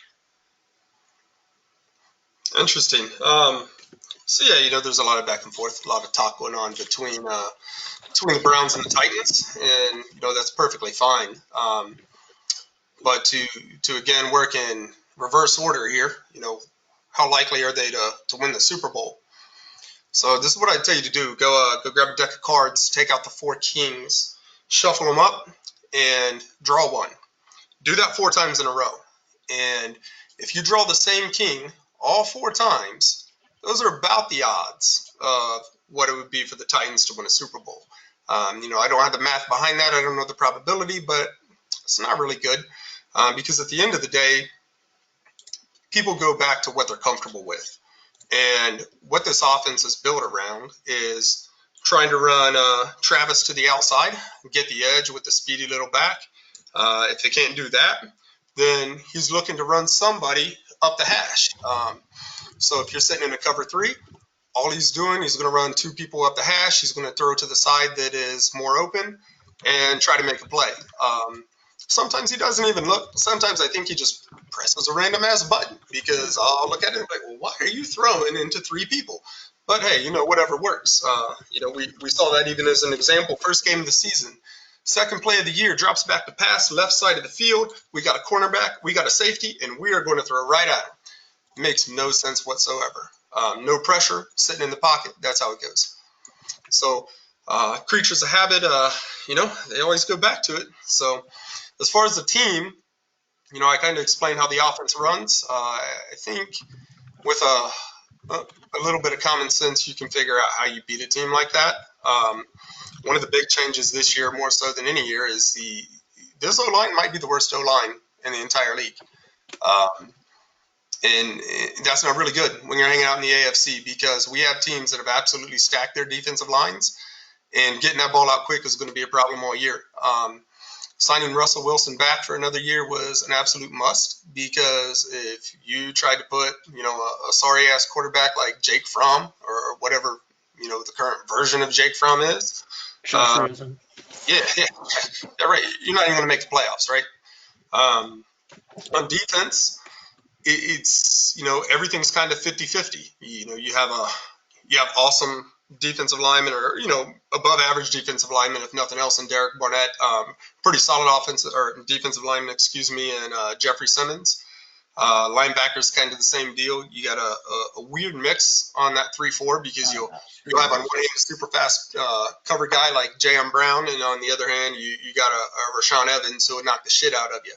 Interesting. So yeah, there's a lot of back and forth, a lot of talk going on between the Browns and the Titans, and that's perfectly fine. But to again work in reverse order here, how likely are they to win the Super Bowl? So this is what I tell you to do: go grab a deck of cards, take out the 4 kings, shuffle them up, and draw one. Do that 4 times in a row, and if you draw the same king all 4 times, those are about the odds of what it would be for the Titans to win a Super Bowl. I don't have the math behind that. I don't know the probability, but it's not really good because at the end of the day, people go back to what they're comfortable with. And what this offense is built around is trying to run Travis to the outside, get the edge with the speedy little back. If they can't do that, then he's looking to run somebody up the hash. So if you're sitting in a cover 3, all he's doing, he's going to run 2 people up the hash. He's going to throw to the side that is more open and try to make a play. Sometimes he doesn't even look. Sometimes I think he just presses a random ass button, because I'll look at it and be like, well, why are you throwing into 3 people? But hey, whatever works. We saw that even as an example. First game of the season, second play of the year, drops back to pass, left side of the field. We got a cornerback, we got a safety, and we are going to throw right at him. It makes no sense whatsoever. No pressure, sitting in the pocket. That's how it goes. So creatures of habit, they always go back to it. So as far as the team, I kind of explained how the offense runs. I think with a little bit of common sense, you can figure out how you beat a team like that. One of the big changes this year, more so than any year, is this O-line might be the worst O-line in the entire league. And that's not really good when you're hanging out in the AFC, because we have teams that have absolutely stacked their defensive lines, and getting that ball out quick is going to be a problem all year. Signing Russell Wilson back for another year was an absolute must, because if you tried to put, a sorry-ass quarterback like Jake Fromm, or whatever, the current version of Jake Fromm is. Yeah, right. You're not even going to make the playoffs, right? On defense, it's everything's kind of 50-50. You have awesome defensive linemen, or above average defensive linemen, if nothing else, in Derek Barnett. Pretty solid offensive or defensive lineman, and Jeffrey Simmons. Linebackers, kind of the same deal. You got a weird mix on that 3-4, because you'll have on one hand a super fast cover guy like J.M. Brown, and on the other hand you got a Rashaan Evans who would knock the shit out of you.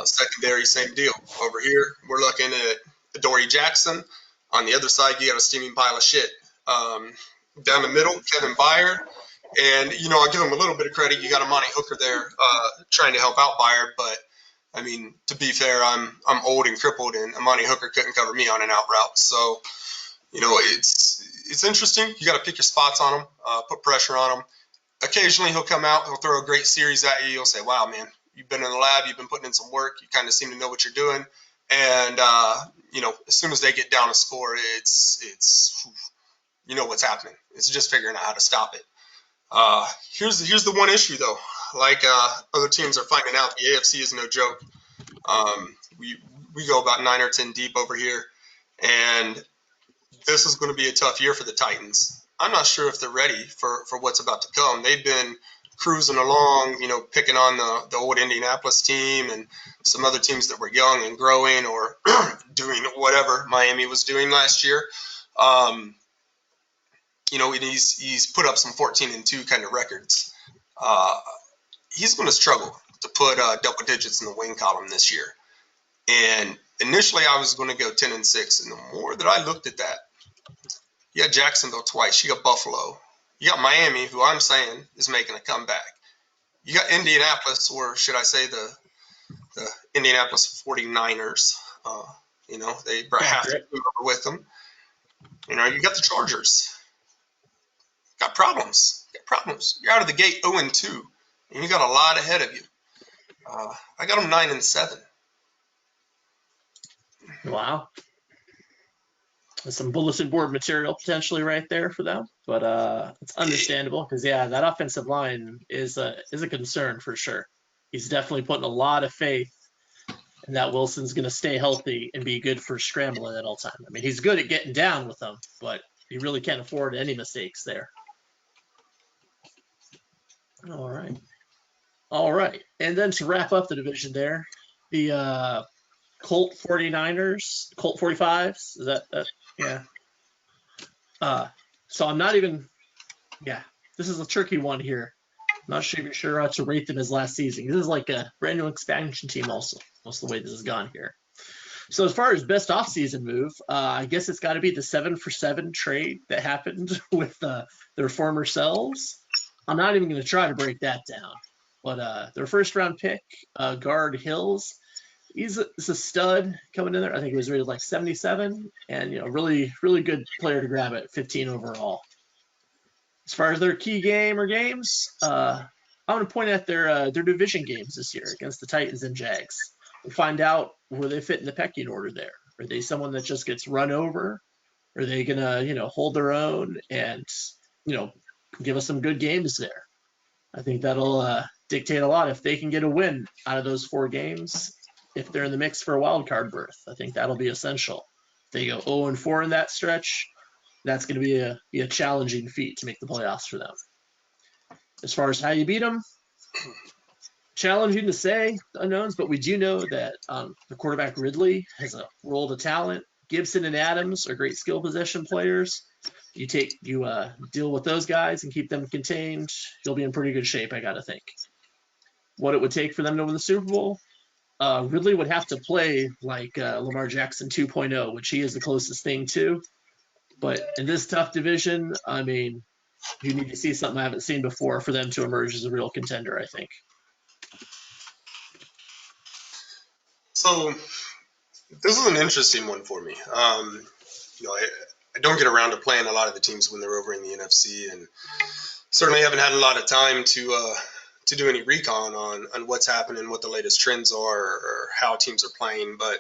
Secondary, same deal. Over here, we're looking at Adoree Jackson. On the other side, you got a steaming pile of shit. Down the middle, Kevin Byard. And, I'll give him a little bit of credit. You got Amani Hooker there trying to help out Byard. But, I mean, to be fair, I'm old and crippled, and Amani Hooker couldn't cover me on an out route. So, it's interesting. You got to pick your spots on him, put pressure on him. Occasionally, he'll come out. He'll throw a great series at you. You'll say, wow, man. You've been in the lab, you've been putting in some work, you kind of seem to know what you're doing. And, as soon as they get down a score, it's what's happening. It's just figuring out how to stop it. Here's the one issue, though. Like other teams are finding out, the AFC is no joke. We go about 9 or 10 deep over here, and this is going to be a tough year for the Titans. I'm not sure if they're ready for what's about to come. They've been cruising along, picking on the old Indianapolis team and some other teams that were young and growing, or doing whatever Miami was doing last year. And he's put up some 14-2 kind of records. He's going to struggle to put double digits in the win column this year. And initially I was going to go 10-6. And the more that I looked at that, you got Jacksonville twice, you got Buffalo, you got Miami, who I'm saying is making a comeback. You got Indianapolis, or should I say the Indianapolis 49ers. They brought half the team over with them. You got the Chargers. Got problems. You're out of the gate 0-2, and you got a lot ahead of you. I got them 9-7. Wow. There's some bulletin board material potentially right there for them, but it's understandable, because that offensive line is a concern for sure. He's definitely putting a lot of faith in that Wilson's going to stay healthy and be good for scrambling at all time. I mean, he's good at getting down with them, but he really can't afford any mistakes there. All right. And then to wrap up the division there, the Colt 49ers, Colt 45s, is that yeah. So I'm not even, this is a tricky one here. I'm not even sure how to rate them as last season. This is like a brand new expansion team also, most of the way this has gone here. So as far as best offseason move, I guess it's got to be the 7-for-7 trade that happened with their former selves. I'm not even going to try to break that down. But their first round pick, guard Hills, he's a stud coming in there. I think he was rated like 77, and really really good player to grab at 15 overall. As far as their key game or games, I'm going to point at their division games this year against the Titans and Jags. We'll find out where they fit in the pecking order there. Are they someone that just gets run over? Are they gonna hold their own and you know give us some good games there? I think that'll dictate a lot. If they can get a win out of those 4 games, if they're in the mix for a wild card berth, I think that'll be essential. If they go 0-4 in that stretch, that's going to be a challenging feat to make the playoffs for them. As far as how you beat them, challenging to say, unknowns, but we do know that the quarterback Ridley has a world of talent. Gibson and Adams are great skill possession players. You deal with those guys and keep them contained, you'll be in pretty good shape, I gotta think. What it would take for them to win the Super Bowl, Ridley would have to play like Lamar Jackson 2.0, which he is the closest thing to. But in this tough division, I mean, you need to see something I haven't seen before for them to emerge as a real contender, I think. So this is an interesting one for me. I don't get around to playing a lot of the teams when they're over in the NFC, and certainly haven't had a lot of time to do any recon on what's happening, what the latest trends are, or how teams are playing. But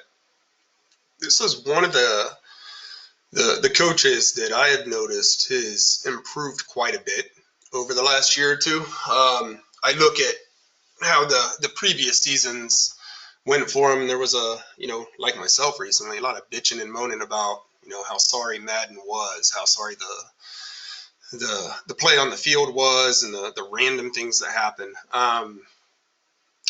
this is one of the coaches that I had noticed has improved quite a bit over the last year or two. I look at how the previous seasons went for him. There was like myself recently, a lot of bitching and moaning about, how sorry Madden was, how sorry the play on the field was, and the random things that happened. And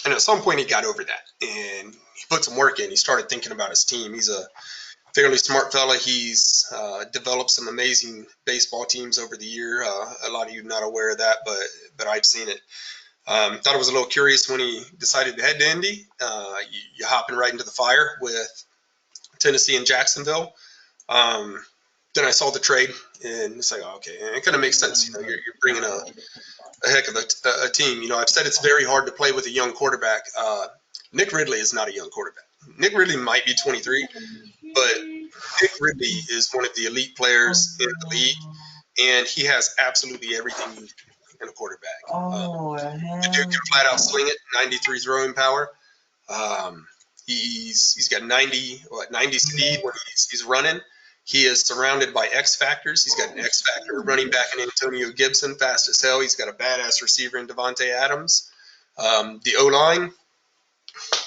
at some point he got over that and he put some work in. He started thinking about his team. He's a fairly smart fella. He's developed some amazing baseball teams over the year. A lot of you are not aware of that, but I've seen it. Thought it was a little curious when he decided to head to Indy. You hopping right into the fire with Tennessee and Jacksonville. Then I saw the trade, and it's like, okay, it kind of makes sense. You're bringing a heck of a team. I've said it's very hard to play with a young quarterback. Nick Ridley is not a young quarterback. Nick Ridley might be 23, but Nick Ridley is one of the elite players in the league, and he has absolutely everything you need in a quarterback. The dude can flat out sling it, 93 throwing power. He's got 90 speed when he's running. He is surrounded by X factors. He's got an X factor running back in Antonio Gibson, fast as hell. He's got a badass receiver in Devontae Adams. The O-line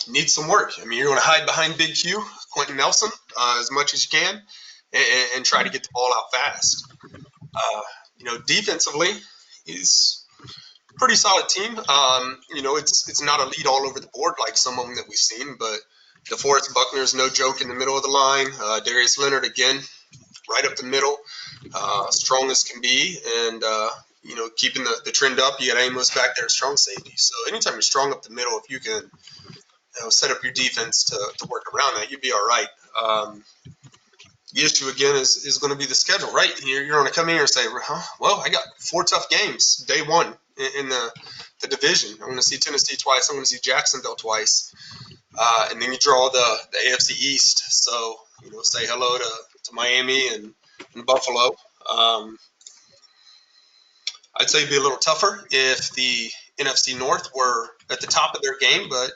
needs some work. I mean, you're going to hide behind Big Q, Quentin Nelson, as much as you can, and try to get the ball out fast. Defensively, he's a pretty solid team. It's not elite all over the board like some of them that we've seen, but DeForest Buckner's no joke in the middle of the line. Darius Leonard, again, right up the middle, strong as can be, and keeping the trend up. You got Amos back there, strong safety. So anytime you're strong up the middle, if you can set up your defense to work around that, you'd be all right. The issue again is going to be the schedule, right? You're going to come in here and say, well, I got 4 tough games day one in the division. I'm going to see Tennessee twice. I'm going to see Jacksonville twice. And then you draw the AFC East. So, say hello to Miami and Buffalo. I'd say it'd be a little tougher if the NFC North were at the top of their game, but,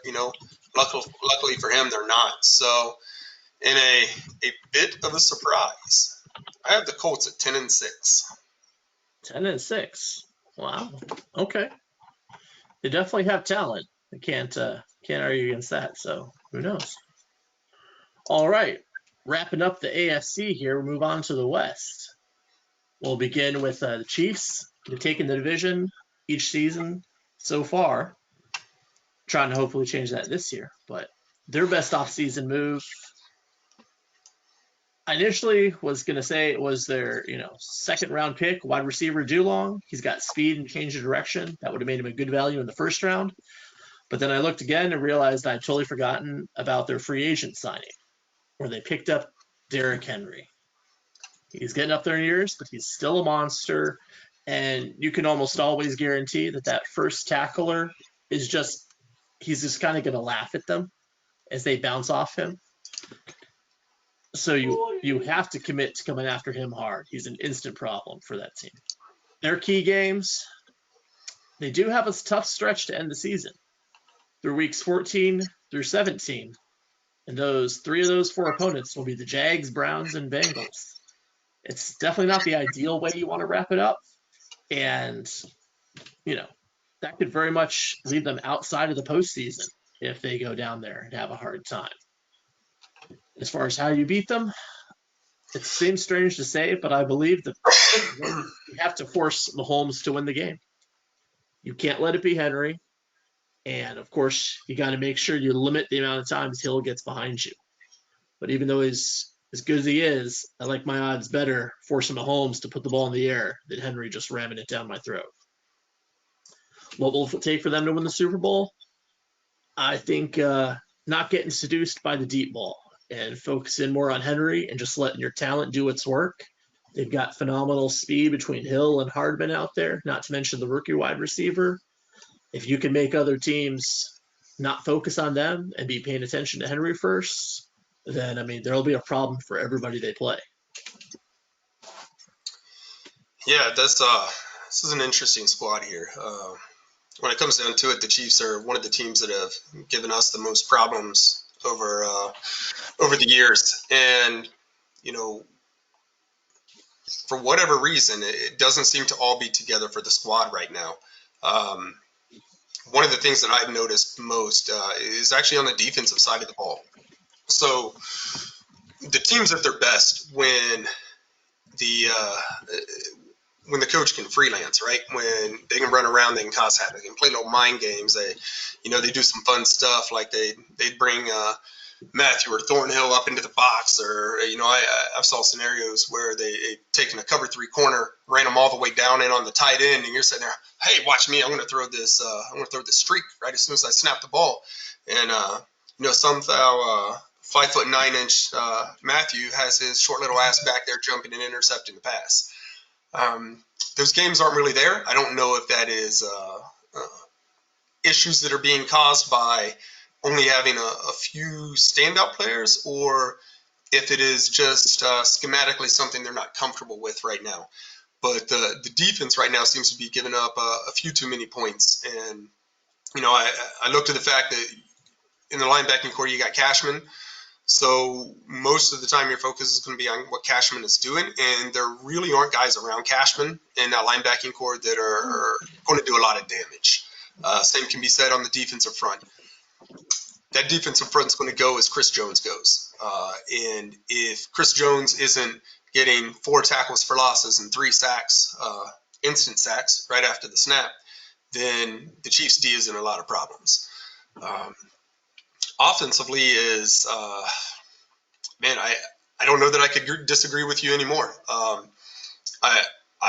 luckily for him, they're not. So, in a bit of a surprise, I have the Colts at 10-6. 10-6. Wow. Okay. They definitely have talent. I can't argue against that. So who knows? All right. Wrapping up the AFC here, we'll move on to the West. We'll begin with the Chiefs. They've taken the division each season so far. Trying to hopefully change that this year. But their best offseason move, I initially was going to say it was their, second round pick, wide receiver Dulong. He's got speed and change of direction. That would have made him a good value in the first round. But then I looked again and realized I'd totally forgotten about their free agent signing, where they picked up Derrick Henry. He's getting up there in years, but he's still a monster. And you can almost always guarantee that first tackler he's just kind of going to laugh at them. as they bounce off him. So you have to commit to coming after him hard. He's an instant problem for that team. Their key games, they do have a tough stretch to end the season through weeks 14 through 17. And those 3 of those 4 opponents will be the Jags, Browns, and Bengals. It's definitely not the ideal way you want to wrap it up. And, that could very much leave them outside of the postseason if they go down there and have a hard time. As far as how you beat them, it seems strange to say, but I believe that you have to force Mahomes to win the game. You can't let it be Henry. And, of course, you got to make sure you limit the amount of times Hill gets behind you. But even though he's as good as he is, I like my odds better forcing Mahomes to put the ball in the air than Henry just ramming it down my throat. What will it take for them to win the Super Bowl? I think not getting seduced by the deep ball and focusing more on Henry and just letting your talent do its work. They've got phenomenal speed between Hill and Hardman out there, not to mention the rookie wide receiver. If you can make other teams not focus on them and be paying attention to Henry first, then, there'll be a problem for everybody they play. Yeah, this is an interesting squad here. When it comes down to it, the Chiefs are one of the teams that have given us the most problems over the years. And, for whatever reason, it doesn't seem to all be together for the squad right now. One of the things that I've noticed most is actually on the defensive side of the ball. So the teams at their best when the coach can freelance, right? When they can run around, they can cause havoc, they can play little mind games. They do some fun stuff, like they'd bring Matthew or Thornhill up into the box, or I've saw scenarios where they taken a cover 3 corner, ran them all the way down in on the tight end, and you're sitting there, hey, watch me, I'm going to throw this streak right as soon as I snap the ball, and somehow 5'9" Matthew has his short little ass back there jumping and intercepting the pass. Those games aren't really there. I don't know if that is issues that are being caused by only having a few standout players, or if it is just schematically something they're not comfortable with right now. But the defense right now seems to be giving up a few too many points. And, I look to the fact that in the linebacking core, you got Cashman. So most of the time your focus is going to be on what Cashman is doing, and there really aren't guys around Cashman in that linebacking core that are going to do a lot of damage. Same can be said on the defensive front. That defensive front is going to go as Chris Jones goes. And if Chris Jones isn't getting 4 tackles for losses and 3 sacks, instant sacks right after the snap, then the Chiefs' D is in a lot of problems. Offensively is, I don't know that I could disagree with you anymore. I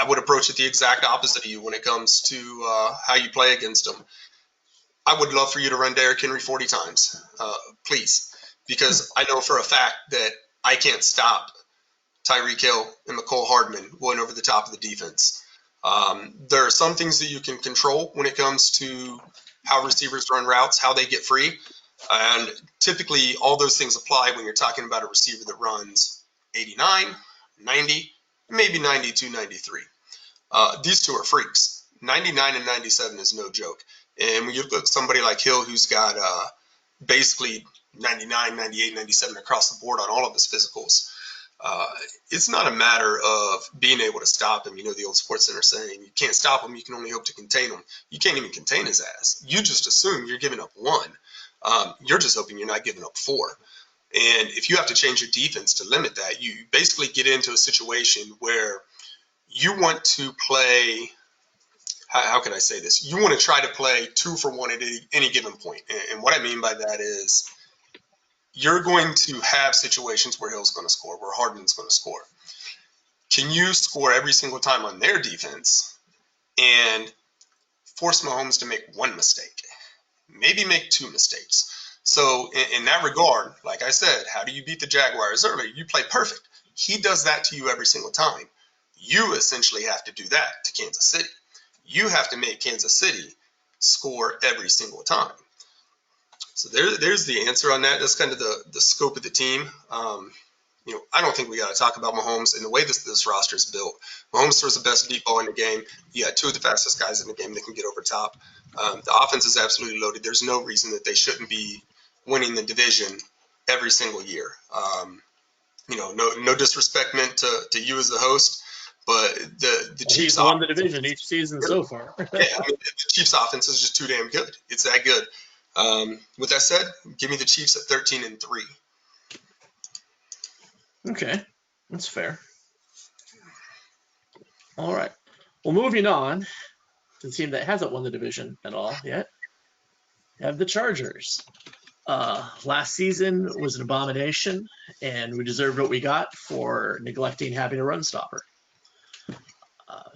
would approach it the exact opposite of you when it comes to how you play against them. I would love for you to run Derrick Henry 40 times, please, because I know for a fact that I can't stop Tyreek Hill and Mecole Hardman going over the top of the defense. There are some things that you can control when it comes to how receivers run routes, how they get free. And typically all those things apply when you're talking about a receiver that runs 89, 90, maybe 92, 93. These two are freaks. 99 and 97 is no joke. And when you look at somebody like Hill, who's got basically 99, 98, 97 across the board on all of his physicals, it's not a matter of being able to him. The old Sports Center saying, you can't stop him, you can only hope to contain him. You can't even contain his ass. You just assume you're giving up 1. You're just hoping you're not giving up 4. And if you have to change your defense to limit that, you basically get into a situation where you want to play, how can I say this? You want to try to play 2 for 1 at any given point. And what I mean by that is you're going to have situations where Hill's going to score, where Hardman's going to score. Can you score every single time on their defense and force Mahomes to make 1 mistake? Maybe make 2 mistakes. So in that regard, like I said, how do you beat the Jaguars earlier? You play perfect. He does that to you every single time. You essentially have to do that to Kansas City. You have to make Kansas City score every single time. So there's the answer on that. That's kind of the scope of the team. I don't think we got to talk about Mahomes and the way this roster is built. Mahomes throws the best deep ball in the game. You got two of the fastest guys in the game that can get over top. The offense is absolutely loaded. There's no reason that they shouldn't be winning the division every single year. No disrespect meant to you as the host, but the Chiefs He's won the division each season so far. yeah, the Chiefs offense is just too damn good. It's that good. With that said, give me the Chiefs at 13-3. Okay, that's fair. All right. Well, moving on to the team that hasn't won the division at all yet, we have the Chargers. Last season was an abomination, and we deserved what we got for neglecting having a run stopper.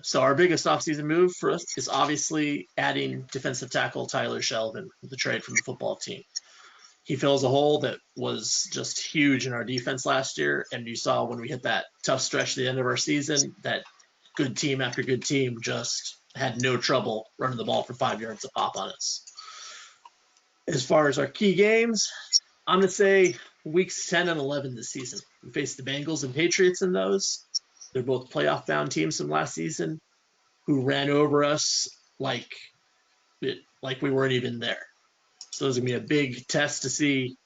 So our biggest offseason move for us is obviously adding defensive tackle Tyler Shelvin with the trade from the football team. He fills a hole that was just huge in our defense last year, and you saw when we hit that tough stretch at the end of our season that good team after good team just had no trouble running the ball for 5 yards a pop on us. As far as our key games, I'm going to say weeks 10 and 11 this season. We faced the Bengals and Patriots in those. They're both playoff-bound teams from last season who ran over us like we weren't even there. So it's going to be a big test to see,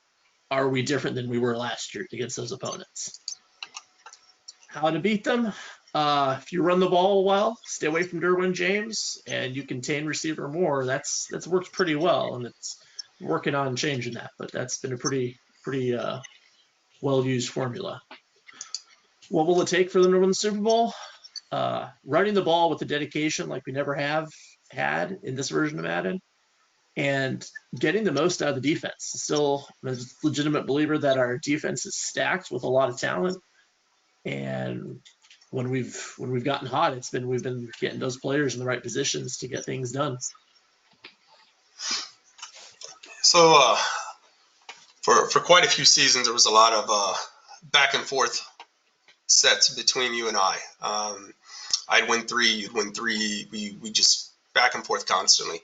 are we different than we were last year against those opponents? How to beat them? If you run the ball well, stay away from Derwin James, and you contain receiver more, that's worked pretty well, and it's working on changing that. But that's been a pretty well-used formula. What will it take for them to win the Super Bowl? Running the ball with the dedication like we never have had in this version of Madden, and getting the most out of the defense. Still, I'm a legitimate believer that our defense is stacked with a lot of talent, and when we've gotten hot, we've been getting those players in the right positions to get things done. So for quite a few seasons, there was a lot of back and forth sets between you and I. I'd win 3, you'd win 3. We just back and forth constantly.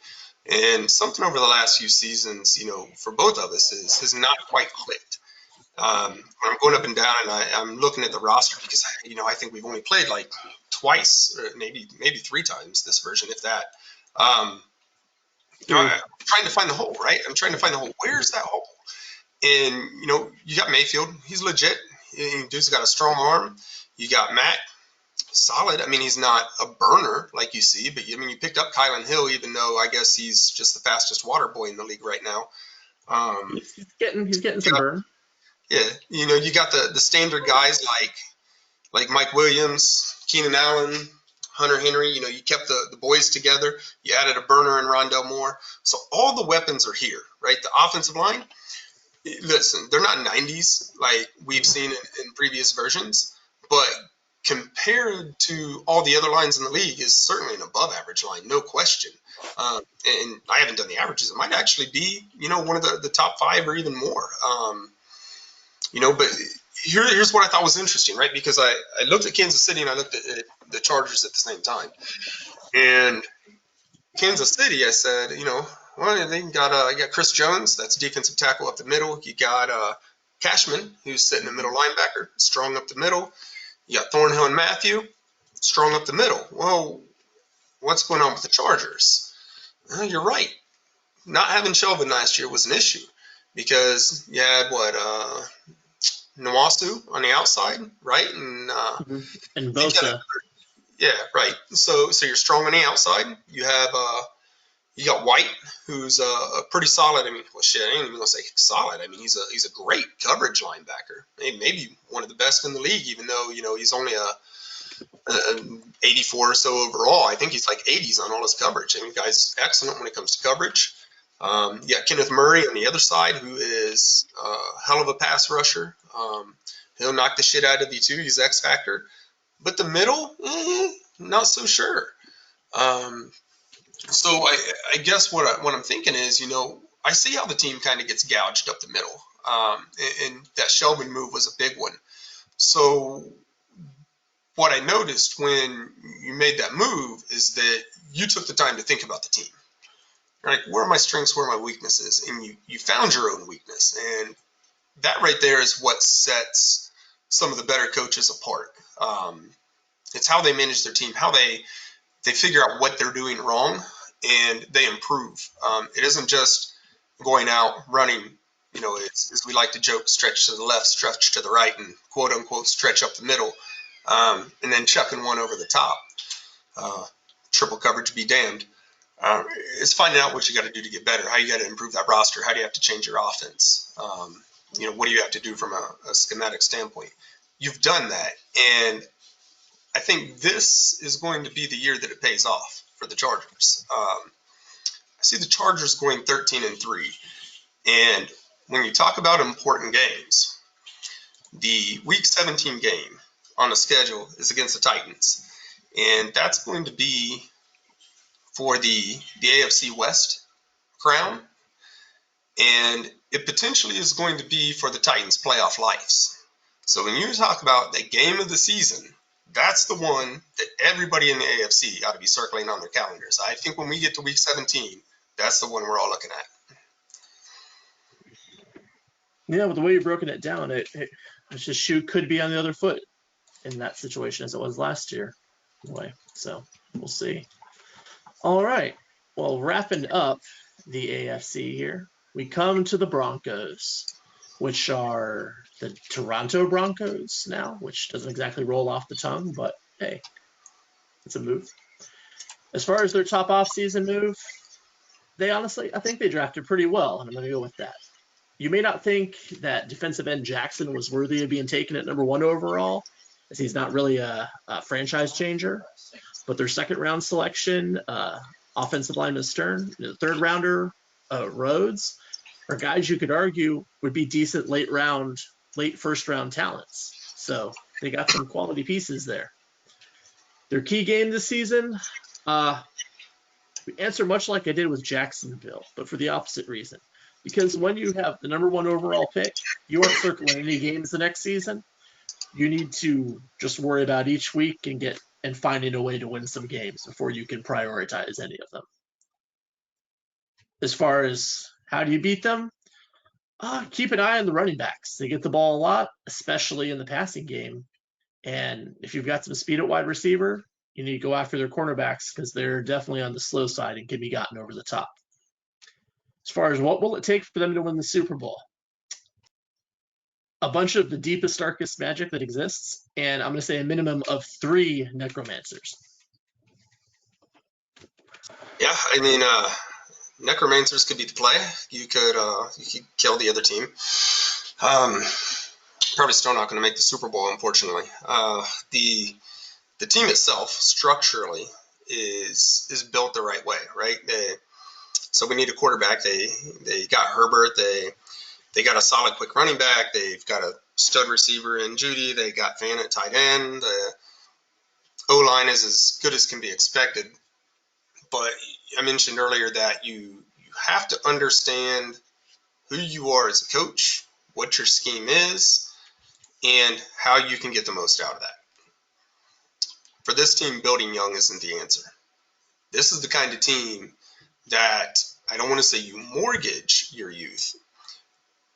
And something over the last few seasons, for both of us has not quite clicked. When I'm going up and down and I'm looking at the roster because, I think we've only played like twice or maybe 3 times this version, if that. I'm trying to find the hole, right? I'm trying to find the hole. Where's that hole? And, you got Mayfield. He's legit. Dude's got a strong arm. You got Matt. Solid. I mean, he's not a burner like you see, but you picked up Kylan Hill, even though I guess he's just the fastest water boy in the league right now. He's getting some burn. Yeah, you got the standard guys like Mike Williams, Keenan Allen, Hunter Henry. You kept the boys together. You added a burner in Rondell Moore. So all the weapons are here, right? The offensive line, listen, they're not 90s like we've seen in previous versions, but compared to all the other lines in the league is certainly an above average line, no question. And I haven't done the averages. It might actually be, one of the top 5 or even more. But here's what I thought was interesting, right? Because I looked at Kansas City and I looked at the Chargers at the same time. And Kansas City, I said, well, they got Chris Jones, that's defensive tackle up the middle. You got Cashman, who's sitting in the middle linebacker, strong up the middle. You got Thornhill and Matthew, strong up the middle. Well, what's going on with the Chargers? Well, you're right. Not having Shelvin last year was an issue because you had Nwasu on the outside, right? And Bosa. Yeah, right. So you're strong on the outside. You have you got White, who's a pretty solid. I ain't even gonna say solid. He's a great coverage linebacker. Maybe one of the best in the league, even though he's only a 84 or so overall. I think he's like 80s on all his coverage. The guy's excellent when it comes to coverage. You got Kenneth Murray on the other side, who is a hell of a pass rusher. He'll knock the shit out of you too. He's X factor. But the middle, not so sure. So I guess what I'm thinking is, I see how the team kind of gets gouged up the middle. And that Shelvin move was a big one. So what I noticed when you made that move is that you took the time to think about the team. right? Where are my strengths? Where are my weaknesses? And you found your own weakness. And that right there is what sets some of the better coaches apart. It's how they manage their team, how they figure out what they're doing wrong, and they improve. It isn't just going out running. It's, as we like to joke, stretch to the left, stretch to the right, and quote unquote stretch up the middle, and then chucking one over the top. Triple coverage be damned. It's finding out what you got to do to get better, how you got to improve that roster, how do you have to change your offense, what do you have to do from a schematic standpoint. You've done that, and I think this is going to be the year that it pays off for the Chargers. I see the Chargers going 13-3, and when you talk about important games, the Week 17 game on the schedule is against the Titans, and that's going to be for the AFC West crown, and it potentially is going to be for the Titans' playoff lives. So when you talk about the game of the season, that's the one that everybody in the AFC ought to be circling on their calendars. I think when we get to Week 17, that's the one we're all looking at. Yeah, with the way you've broken it down, it's just shoe could be on the other foot in that situation as it was last year. Anyway, so we'll see. All right. Well, wrapping up the AFC here, we come to the Broncos, which are the Toronto Broncos now, which doesn't exactly roll off the tongue, but hey, it's a move. As far as their top offseason move, I think they drafted pretty well, and I'm going to go with that. You may not think that defensive end Jackson was worthy of being taken at number 1 overall, as he's not really a franchise changer, but their second round selection, offensive lineman Stern, the third rounder Rhodes, are guys you could argue would be decent late first round talents. So they got some quality pieces there. Their key game this season, we answer much like I did with Jacksonville, but for the opposite reason. Because when you have the number 1 overall pick, you aren't circling any games the next season. You need to just worry about each week and finding a way to win some games before you can prioritize any of them. As far as how do you beat them, keep an eye on the running backs. They get the ball a lot, especially in the passing game. And if you've got some speed at wide receiver, you need to go after their cornerbacks because they're definitely on the slow side and can be gotten over the top. As far as what will it take for them to win the Super Bowl? A bunch of the deepest, darkest magic that exists, and I'm going to say a minimum of 3 necromancers. Yeah, I mean, necromancers could be the play. You could kill the other team. Probably still not going to make the Super Bowl, unfortunately. The team itself, structurally, is built the right way, right? So we need a quarterback. They got Herbert. They got a solid, quick running back. They've got a stud receiver in Judy. They got Van at tight end. The O-line is as good as can be expected. But I mentioned earlier that you have to understand who you are as a coach, what your scheme is, and how you can get the most out of that. For this team, building young isn't the answer. This is the kind of team that I don't want to say you mortgage your youth,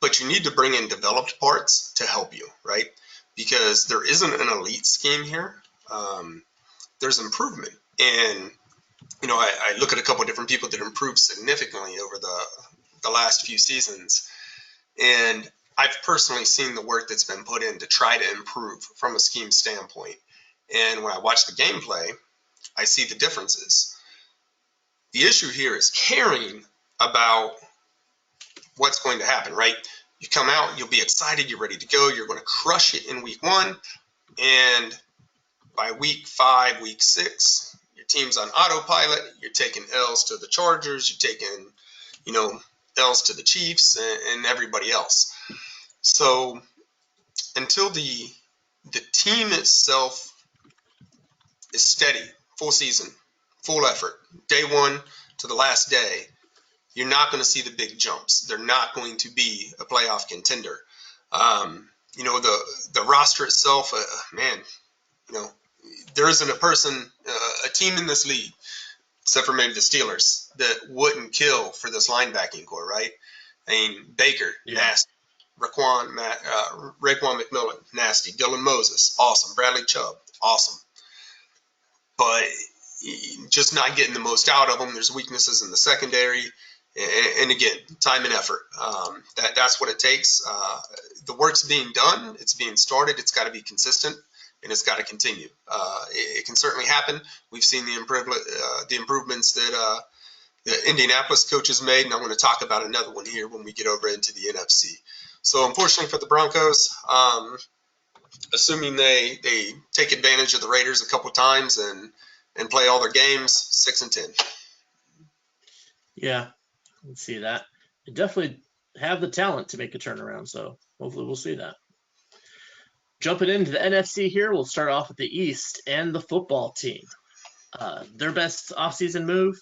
but you need to bring in developed parts to help you, right? Because there isn't an elite scheme here. There's improvement. And, I look at a couple of different people that improved significantly over the last few seasons. And I've personally seen the work that's been put in to try to improve from a scheme standpoint. And when I watch the gameplay, I see the differences. The issue here is caring about what's going to happen, right? You come out, you'll be excited, you're ready to go, you're going to crush it in week 1, and by week 5, week 6, your team's on autopilot, you're taking L's to the Chargers, you're taking, L's to the Chiefs and everybody else. So until the team itself is steady, full season, full effort, day 1 to the last day, you're not going to see the big jumps. They're not going to be a playoff contender. The roster itself, there isn't a team in this league except for maybe the Steelers, that wouldn't kill for this linebacking core, right? I mean, Baker, nasty. Raekwon McMillan, nasty. Dylan Moses, awesome. Bradley Chubb, awesome. But just not getting the most out of them. There's weaknesses in the secondary. And again, time and effort. That's what it takes. The work's being done. It's being started. It's got to be consistent, and it's got to continue. It can certainly happen. We've seen the improvements that the Indianapolis coaches made, and I'm going to talk about another one here when we get over into the NFC. So unfortunately for the Broncos, assuming they take advantage of the Raiders a couple times and play all their games, 6-10. Yeah, I can see that. They definitely have the talent to make a turnaround, so hopefully we'll see that. Jumping into the NFC here, we'll start off with the East and the football team. Their best offseason move,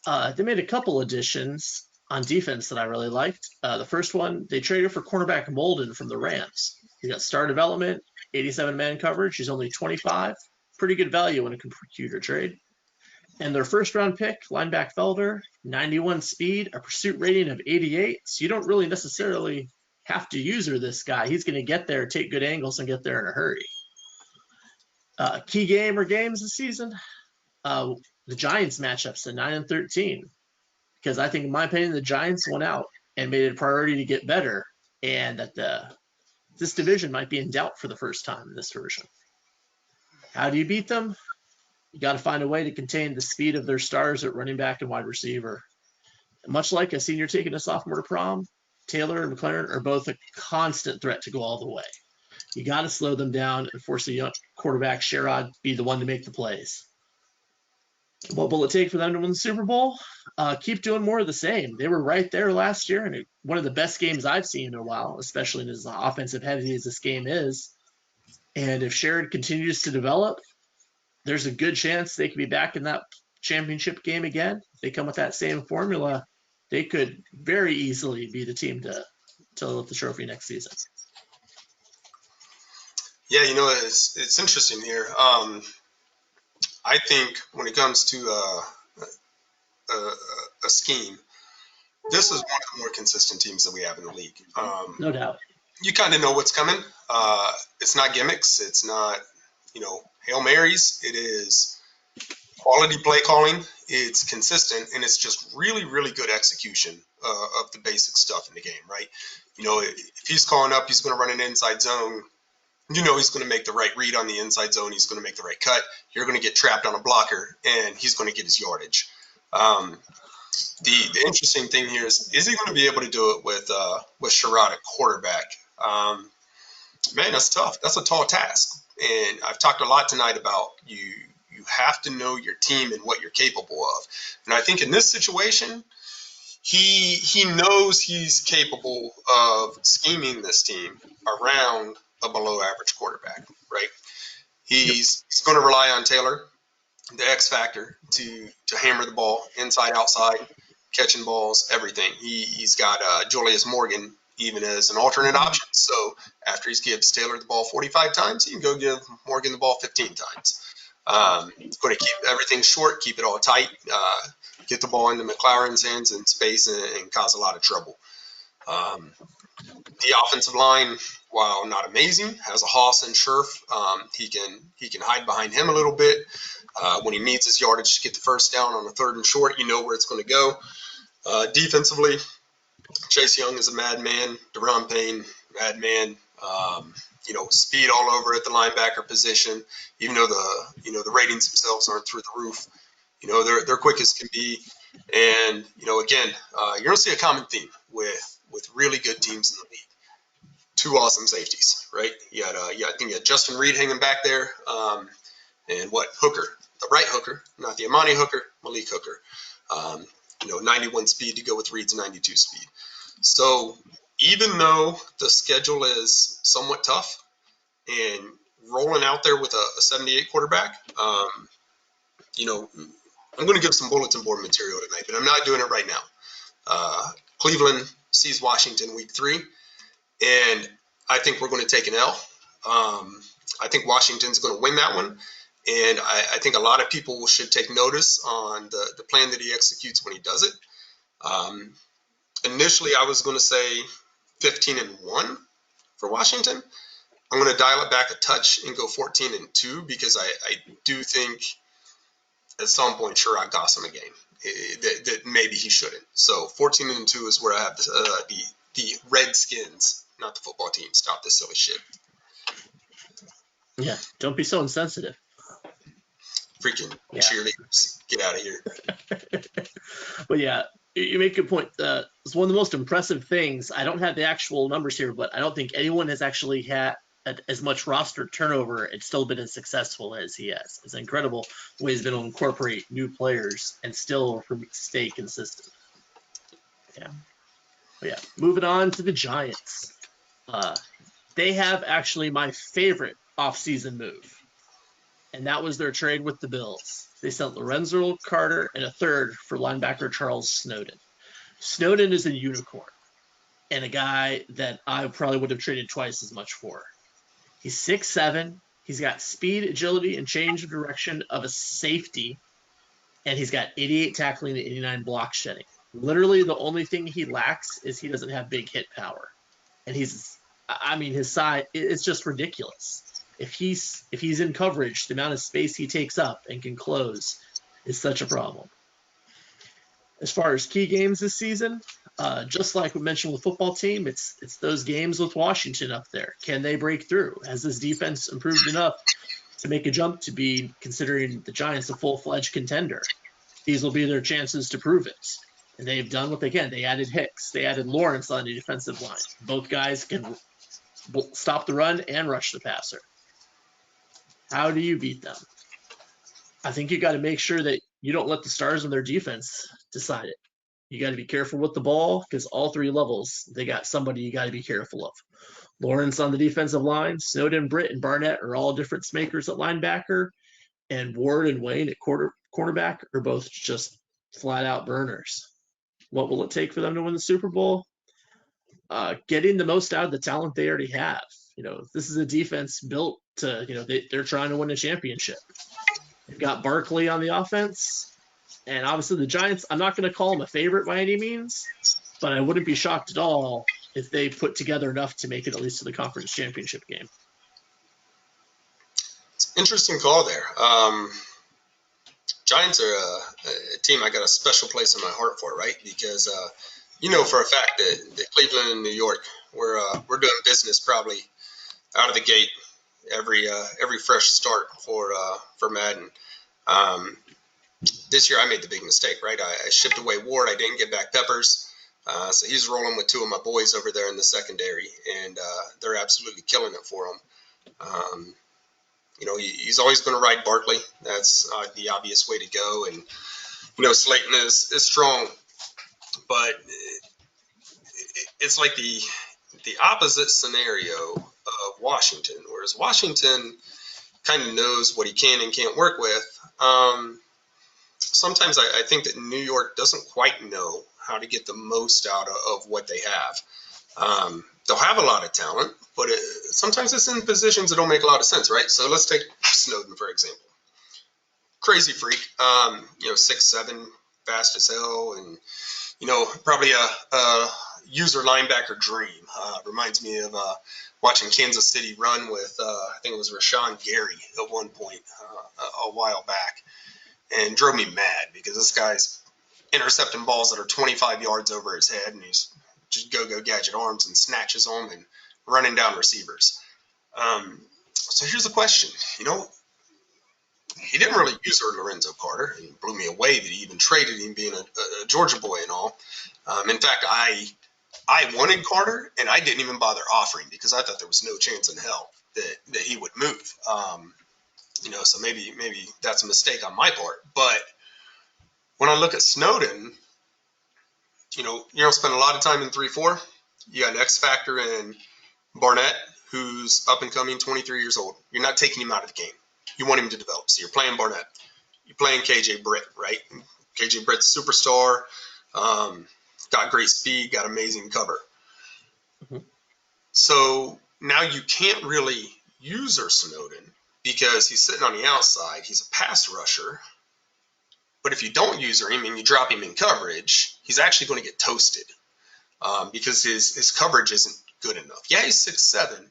they made a couple additions on defense that I really liked. The first one, they traded for cornerback Molden from the Rams. He got star development, 87-man coverage. He's only 25. Pretty good value in a computer trade. And their first-round pick, linebacker Felder, 91 speed, a pursuit rating of 88. So you don't really necessarily have to user this guy. He's going to get there, take good angles, and get there in a hurry. Key game or games this season, the Giants matchups at 9-13. Because I think, in my opinion, the Giants went out and made it a priority to get better, and that this division might be in doubt for the first time in this version. How do you beat them? You got to find a way to contain the speed of their stars at running back and wide receiver. Much like a senior taking a sophomore to prom, Taylor and McLaren are both a constant threat to go all the way. You got to slow them down and force the young quarterback, Sherrod, be the one to make the plays. What will it take for them to win the Super Bowl? Keep doing more of the same. They were right there last year, and one of the best games I've seen in a while, especially as offensive heavy as this game is. And if Sherrod continues to develop, there's a good chance they could be back in that championship game again. If they come with that same formula, they could very easily be the team to lift the trophy next season. Yeah, it's interesting here. I think when it comes to a scheme, this is one of the more consistent teams that we have in the league. No doubt. You kind of know what's coming. It's not gimmicks. It's not, Hail Marys. It is quality play calling. It's consistent, and it's just really, really good execution of the basic stuff in the game, right? If he's calling up, he's going to run an inside zone. He's going to make the right read on the inside zone. He's going to make the right cut. You're going to get trapped on a blocker, and he's going to get his yardage. The interesting thing here is he going to be able to do it with Sherrod at quarterback? Man, that's tough. That's a tall task. And I've talked a lot tonight about you have to know your team and what you're capable of. And I think in this situation, he knows he's capable of scheming this team around a below average quarterback, right? He's going to rely on Taylor, the X factor, to hammer the ball inside, outside, catching balls, everything. He's got Julius Morgan even as an alternate option. So after he gives Taylor the ball 45 times, he can go give Morgan the ball 15 times. Going to keep everything short, keep it all tight, get the ball into McLaurin's hands in space and cause a lot of trouble. The offensive line, while not amazing, has a Haas and Scherf. He can hide behind him a little bit. When he needs his yardage to get the first down on a 3rd and short, you know where it's going to go. Defensively, Chase Young is a madman. Deron Payne, madman. Speed all over at the linebacker position. Even though the ratings themselves aren't through the roof, they're quick as can be. And again, you're going to see a common theme with really good teams in the league. 2 awesome safeties, right? I think you had Justin Reed hanging back there, and Hooker, the right Hooker, not the Amani Hooker, Malik Hooker. 91 speed to go with Reed's 92 speed. So even though the schedule is somewhat tough and rolling out there with a 78 quarterback, I'm going to give some bulletin board material tonight, but I'm not doing it right now. Cleveland sees Washington week 3, and I think we're going to take an L. I think Washington's going to win that one, And I think a lot of people should take notice on the plan that he executes when he does it. Initially, I was going to say 15-1 for Washington. I'm going to dial it back a touch and go 14-2 because I do think at some point Sherrod cost him a game that maybe he shouldn't. So 14-2 is where I have the Redskins, not the football team. Stop this silly shit. Yeah, don't be so insensitive. Freaking cheerleaders, get out of here. But yeah, you make a good point. It's one of the most impressive things. I don't have the actual numbers here, but I don't think anyone has actually had as much roster turnover and still been as successful as he has. It's incredible the way he's been able to incorporate new players and still stay consistent. Yeah. But yeah, moving on to the Giants. They have actually my favorite offseason move, and that was their trade with the Bills. They sent Lorenzo Carter and a third for linebacker Charles Snowden. Snowden is a unicorn and a guy that I probably would have traded twice as much for. He's 6'7". He's got speed, agility, and change of direction of a safety, and he's got 88 tackling and 89 block shedding. Literally, the only thing he lacks is he doesn't have big hit power, and his size, it's just ridiculous. If he's in coverage, the amount of space he takes up and can close is such a problem. As far as key games this season, just like we mentioned with the football team, it's those games with Washington up there. Can they break through? Has this defense improved enough to make a jump to be considering the Giants a full-fledged contender? These will be their chances to prove it. And they've done what they can. They added Hicks. They added Lawrence on the defensive line. Both guys can stop the run and rush the passer. How do you beat them? I think you got to make sure that you don't let the stars on their defense decide it. You got to be careful with the ball because all three levels, they got somebody you got to be careful of. Lawrence on the defensive line, Snowden, Britt, and Barnett are all difference makers at linebacker, and Ward and Wayne at quarterback are both just flat-out burners. What will it take for them to win the Super Bowl? Getting the most out of the talent they already have. This is a defense built to, they're trying to win a championship. They've got Barkley on the offense, and obviously the Giants, I'm not going to call them a favorite by any means, but I wouldn't be shocked at all if they put together enough to make it at least to the conference championship game. Interesting call there. Giants are a team I got a special place in my heart for, right? Because for a fact that Cleveland and New York, we're doing business probably out of the gate every fresh start for Madden. This year I made the big mistake, right? I shipped away Ward. I didn't get back Peppers. So he's rolling with two of my boys over there in the secondary, and they're absolutely killing it for him. He's always going to ride Barkley. That's the obvious way to go. And, Slayton is strong, but it's like the opposite scenario of Washington, whereas Washington kind of knows what he can and can't work with. Sometimes I think that New York doesn't quite know how to get the most out of what they have. They'll have a lot of talent, but sometimes it's in positions that don't make a lot of sense, right? So let's take Snowden, for example. Crazy freak, 6'7", fast as hell, and, probably a user linebacker dream. Reminds me of watching Kansas City run with, I think it was Rashawn Gary at one point a while back, and drove me mad because this guy's intercepting balls that are 25 yards over his head, and he's just go gadget arms and snatches them and running down receivers. So here's the question. He didn't really use Lorenzo Carter, and it blew me away that he even traded him, being a Georgia boy and all. In fact, I wanted Carter, and I didn't even bother offering because I thought there was no chance in hell that he would move. So maybe that's a mistake on my part. But when I look at Snowden, you don't spend a lot of time in 3-4. You got an X factor in Barnett, who's up and coming, 23 years old. You're not taking him out of the game. You want him to develop. So you're playing Barnett. You're playing KJ Britt, right? KJ Britt's superstar, got great speed, got amazing cover. Mm-hmm. So now you can't really use Snowden because he's sitting on the outside. He's a pass rusher. But if you don't use him and you drop him in coverage, he's actually going to get toasted because his coverage isn't good enough. Yeah, he's 6'7",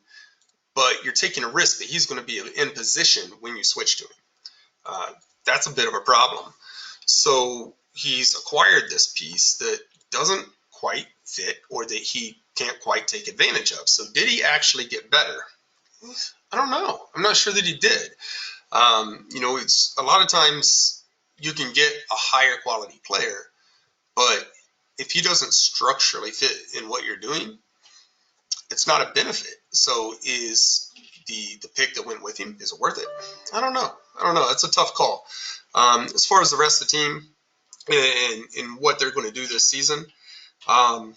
but you're taking a risk that he's going to be in position when you switch to him. That's a bit of a problem. So he's acquired this piece that doesn't quite fit or that he can't quite take advantage of. So did he actually get better? I don't know. I'm not sure that he did. It's a lot of times you can get a higher quality player, but if he doesn't structurally fit in what you're doing, it's not a benefit. So is the pick that went with him, is it worth it? I don't know. It's a tough call. As far as the rest of the team and what they're going to do this season, I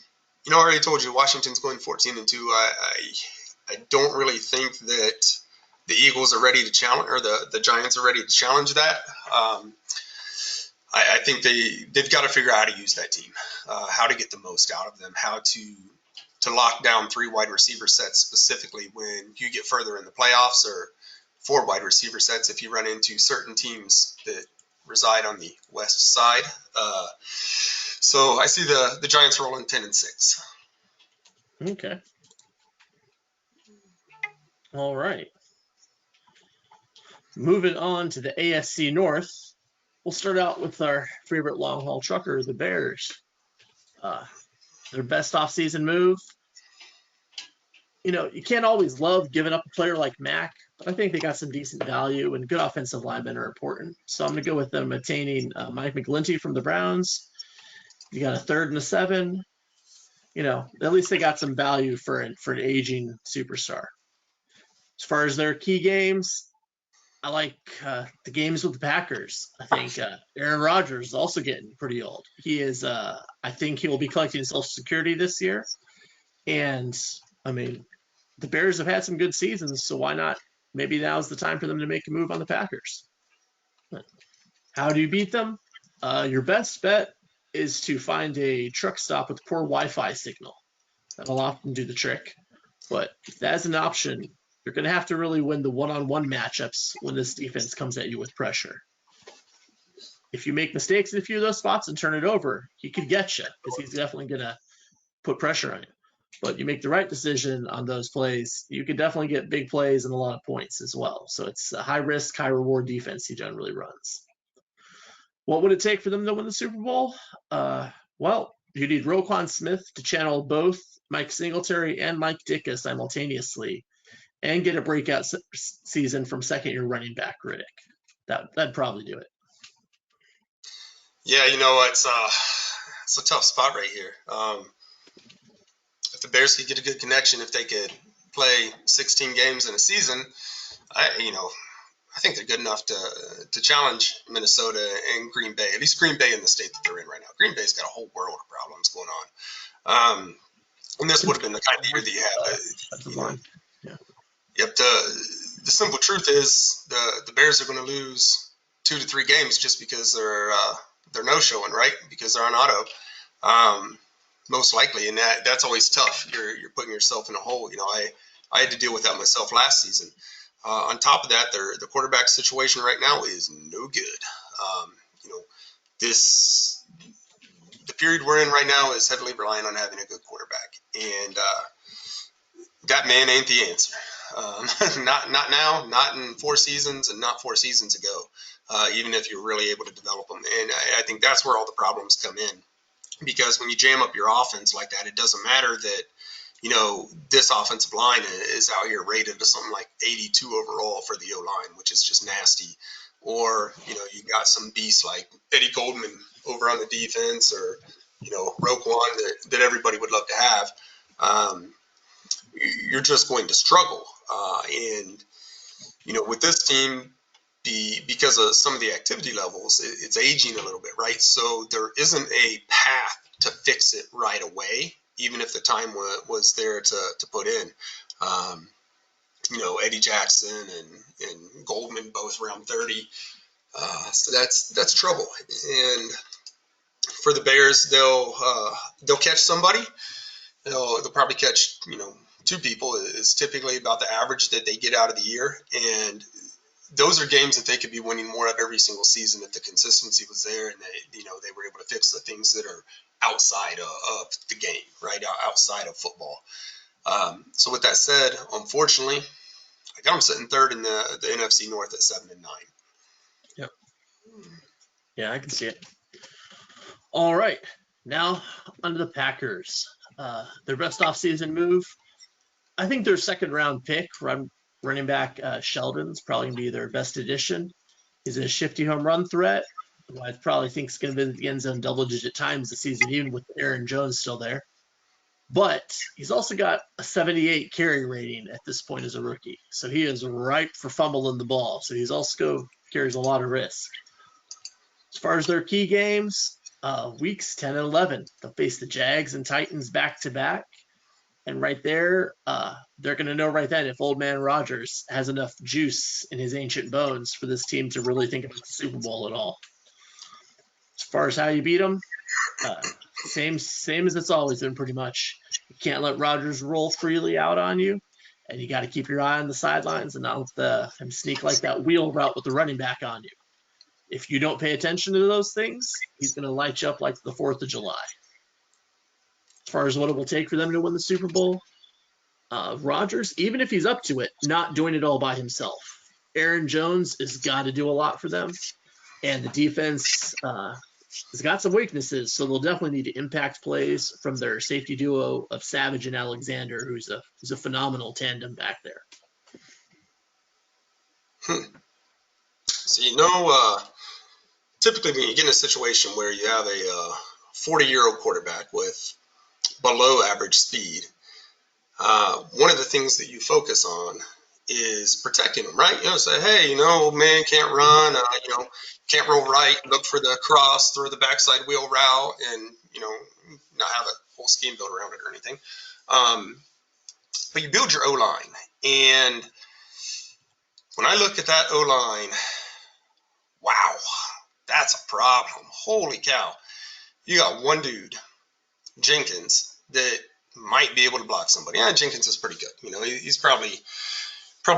already told you Washington's going 14-2. I don't really think that the Eagles are ready to challenge, or the Giants are ready to challenge that. I think they've got to figure out how to use that team, how to get the most out of them, how to lock down 3 wide receiver sets specifically when you get further in the playoffs, or 4 wide receiver sets if you run into certain teams that reside on the west side. So I see the Giants rolling 10-6. Okay. All right. Moving on to the AFC North, we'll start out with our favorite long-haul trucker, the Bears. Their best offseason move. You can't always love giving up a player like Mack, but I think they got some decent value, and good offensive linemen are important. So I'm going to go with them attaining Mike McGlinchey from the Browns. You got a 3rd and a 7. At least they got some value for an aging superstar. As far as their key games, I like the games with the Packers. I think Aaron Rodgers is also getting pretty old. He is. I think he will be collecting Social Security this year. And, the Bears have had some good seasons, so why not? Maybe now's the time for them to make a move on the Packers. How do you beat them? Your best bet is to find a truck stop with poor Wi-Fi signal. That'll often do the trick. But if that's an option, you're going to have to really win the one-on-one matchups when this defense comes at you with pressure. If you make mistakes in a few of those spots and turn it over, he could get you because he's definitely going to put pressure on you. But you make the right decision on those plays, you can definitely get big plays and a lot of points as well. So it's a high-risk, high-reward defense he generally runs. What would it take for them to win the Super Bowl? Well, you need Roquan Smith to channel both Mike Singletary and Mike Ditka simultaneously and get a breakout season from second-year running back Riddick. That'd probably do it. Yeah, it's a tough spot right here. If the Bears could get a good connection, if they could play 16 games in a season, I think they're good enough to challenge Minnesota and Green Bay, at least Green Bay in the state that they're in right now. Green Bay's got a whole world of problems going on. And this would have been the kind of year that you had. Yep. The simple truth is the Bears are going to lose 2 to 3 games just because they're no-showing, right? Because they're on auto, most likely, and that's always tough. You're putting yourself in a hole. I had to deal with that myself last season. On top of that, the quarterback situation right now is no good. The period we're in right now is heavily relying on having a good quarterback, and that man ain't the answer. Not now, not in 4 seasons, and not 4 seasons ago. Even if you're really able to develop them, and I think that's where all the problems come in. Because when you jam up your offense like that, it doesn't matter that this offensive line is out here rated to something like 82 overall for the O-line, which is just nasty. Or, you got some beasts like Eddie Goldman over on the defense, or, Roquan that everybody would love to have. You're just going to struggle. And with this team, because of some of the activity levels, it's aging a little bit, right? So there isn't a path to fix it right away, even if the time was there to put in. Eddie Jackson and Goldman both around 30. So that's trouble. And for the Bears, they'll catch somebody. They'll probably catch 2 people is typically about the average that they get out of the year. And those are games that they could be winning more of every single season if the consistency was there and they were able to fix the things that are outside of the game, right? Outside of football. So with that said, unfortunately, I got them sitting third in the NFC North at 7-9. Yep. Yeah, I can see it. All right. Now onto the Packers. Their best offseason move. I think their second round pick, running back Sheldon's probably going to be their best addition. He's a shifty home run threat, who I probably think is going to be in the end zone double-digit times this season, even with Aaron Jones still there. But he's also got a 78 carry rating at this point as a rookie. So he is ripe for fumbling the ball. So he's also carries a lot of risk. As far as their key games, weeks 10 and 11, they'll face the Jags and Titans back-to-back. And right there, they're going to know right then if old man Rodgers has enough juice in his ancient bones for this team to really think about the Super Bowl at all. As far as how you beat them, same as it's always been pretty much. You can't let Rodgers roll freely out on you, and you got to keep your eye on the sidelines and not let him sneak like that wheel route with the running back on you. If you don't pay attention to those things, he's going to light you up like the 4th of July. As far as what it will take for them to win the Super Bowl, Rodgers, even if he's up to it, not doing it all by himself. Aaron Jones has got to do a lot for them, and the defense has got some weaknesses, so they'll definitely need to impact plays from their safety duo of Savage and Alexander, who's a phenomenal tandem back there. So, typically when you get in a situation where you have a 40-year-old quarterback with below average speed, one of the things that you focus on is protecting them, right? Say, hey, old man can't run, can't roll right, look for the cross, throw the backside wheel route, and, not have a whole scheme built around it or anything. But you build your O-line. And when I look at that O-line, wow, that's a problem. Holy cow. You got one dude, Jenkins, that might be able to block somebody. Yeah, Jenkins is pretty good. He's probably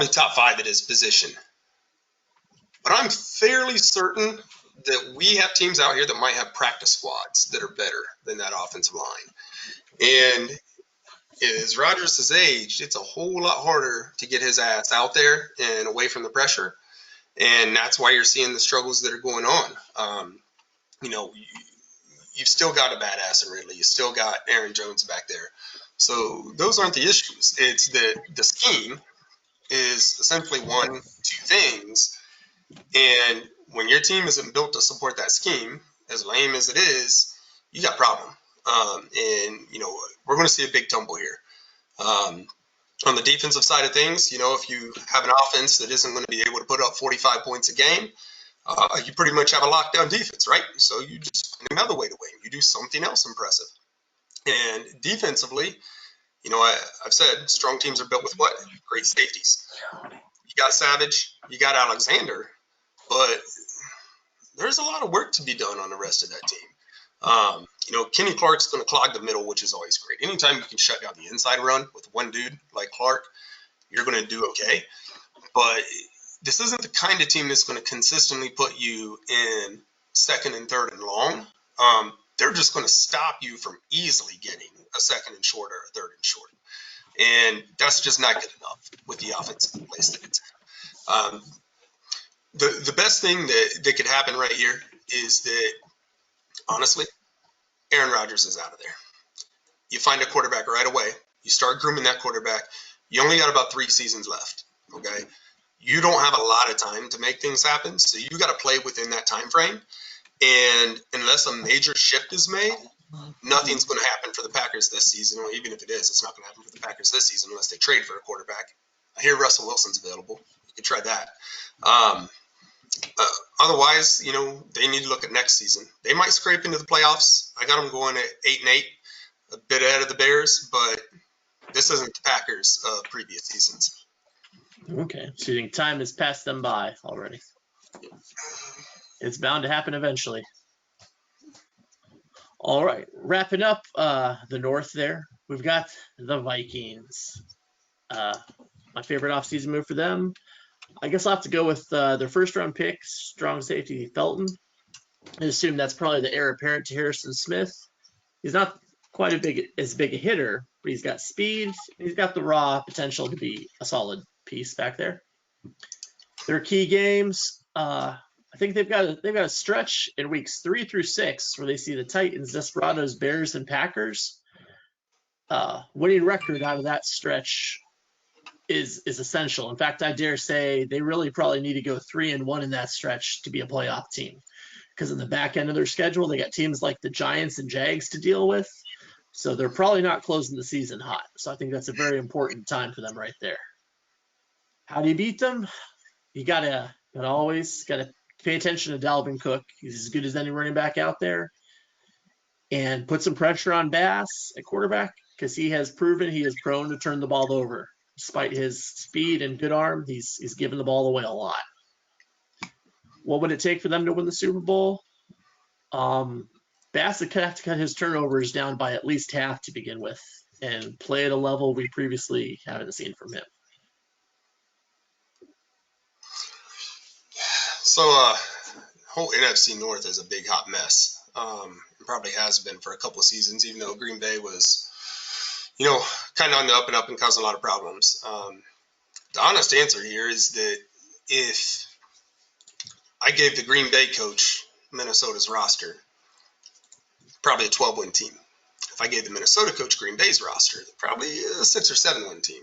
top 5 at his position. But I'm fairly certain that we have teams out here that might have practice squads that are better than that offensive line. And as Rodgers has aged, it's a whole lot harder to get his ass out there and away from the pressure. And that's why you're seeing the struggles that are going on. You've still got a badass in Ridley. You still got Aaron Jones back there. So those aren't the issues. It's the scheme is essentially 1, 2 things. And when your team isn't built to support that scheme, as lame as it is, you got a problem. We're going to see a big tumble here. On the defensive side of things, if you have an offense that isn't going to be able to put up 45 points a game, you pretty much have a lockdown defense, right? So you just find another way to win. You do something else impressive. And defensively, I've said strong teams are built with what? Great safeties. You got Savage, you got Alexander, but there's a lot of work to be done on the rest of that team. Kenny Clark's going to clog the middle, which is always great. Anytime you can shut down the inside run with one dude like Clark, you're going to do okay. But this isn't the kind of team that's going to consistently put you in second and third and long. They're just going to stop you from easily getting a second and short or a third and short. And that's just not good enough with the offensive play stats. The best thing that could happen right here is that, honestly, Aaron Rodgers is out of there. You find a quarterback right away. You start grooming that quarterback. You only got about 3 seasons left, okay? You don't have a lot of time to make things happen, so you got to play within that time frame. And unless a major shift is made, nothing's going to happen for the Packers this season. Or even if it is, it's not going to happen for the Packers this season unless they trade for a quarterback. I hear Russell Wilson's available. You could try that. Otherwise, they need to look at next season. They might scrape into the playoffs. I got them going at 8-8, a bit ahead of the Bears, but this isn't the Packers of previous seasons. Okay, so you think time has passed them by already? It's bound to happen eventually. All right, wrapping up the North there, we've got the Vikings. My favorite offseason move for them, I guess I'll have to go with their first round pick, strong safety Felton. I assume that's probably the heir apparent to Harrison Smith. He's not quite as big a hitter, but he's got speed. He's got the raw potential to be a solid piece back there. Their key games, I think they've got a stretch in weeks 3 through 6 where they see the Titans, Desperados, Bears, and Packers. Winning record out of that stretch is essential. In fact, I dare say they really probably need to go 3-1 in that stretch to be a playoff team. Because in the back end of their schedule, they got teams like the Giants and Jags to deal with. So they're probably not closing the season hot. So I think that's a very important time for them right there. How do you beat them? You gotta always pay attention to Dalvin Cook. He's as good as any running back out there. And put some pressure on Bass at quarterback because he has proven he is prone to turn the ball over. Despite his speed and good arm, he's given the ball away a lot. What would it take for them to win the Super Bowl? Bass would have to cut his turnovers down by at least half to begin with and play at a level we previously haven't seen from him. So, whole NFC North is a big hot mess. It probably has been for a couple of seasons, even though Green Bay was, kind of on the up and up and causing a lot of problems. The honest answer here is that if I gave the Green Bay coach Minnesota's roster, probably a 12-win team. If I gave the Minnesota coach Green Bay's roster, probably a 6 or 7-win team.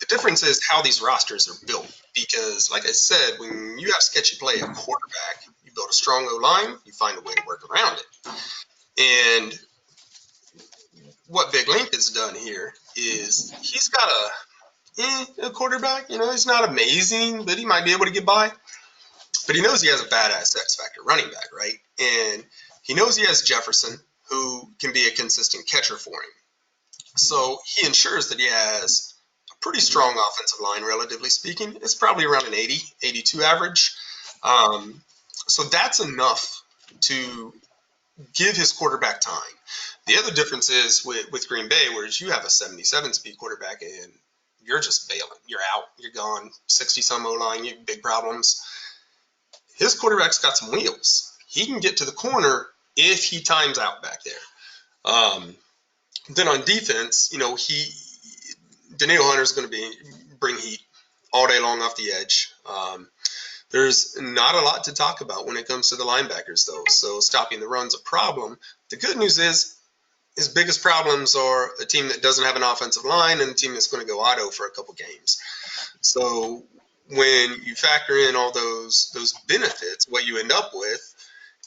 The difference is how these rosters are built. Because, like I said, when you have sketchy play at quarterback, you build a strong O-line, you find a way to work around it. And what Big Link has done here is he's got a quarterback. He's not amazing, but he might be able to get by. But he knows he has a badass X factor running back, right? And he knows he has Jefferson, who can be a consistent catcher for him. So he ensures that he has a pretty strong offensive line, relatively speaking. It's probably around an 80, 82 average. So that's enough to give his quarterback time. The other difference is with Green Bay, whereas you have a 77-speed quarterback and you're just bailing. You're out. You're gone. 60-some O-line. You have big problems. His quarterback's got some wheels. He can get to the corner if he times out back there. Then on defense, Danielle Hunter's going to bring heat all day long off the edge. There's not a lot to talk about when it comes to the linebackers, though. So stopping the run's a problem. The good news is his biggest problems are a team that doesn't have an offensive line and a team that's going to go auto for a couple games. So when you factor in all those benefits, what you end up with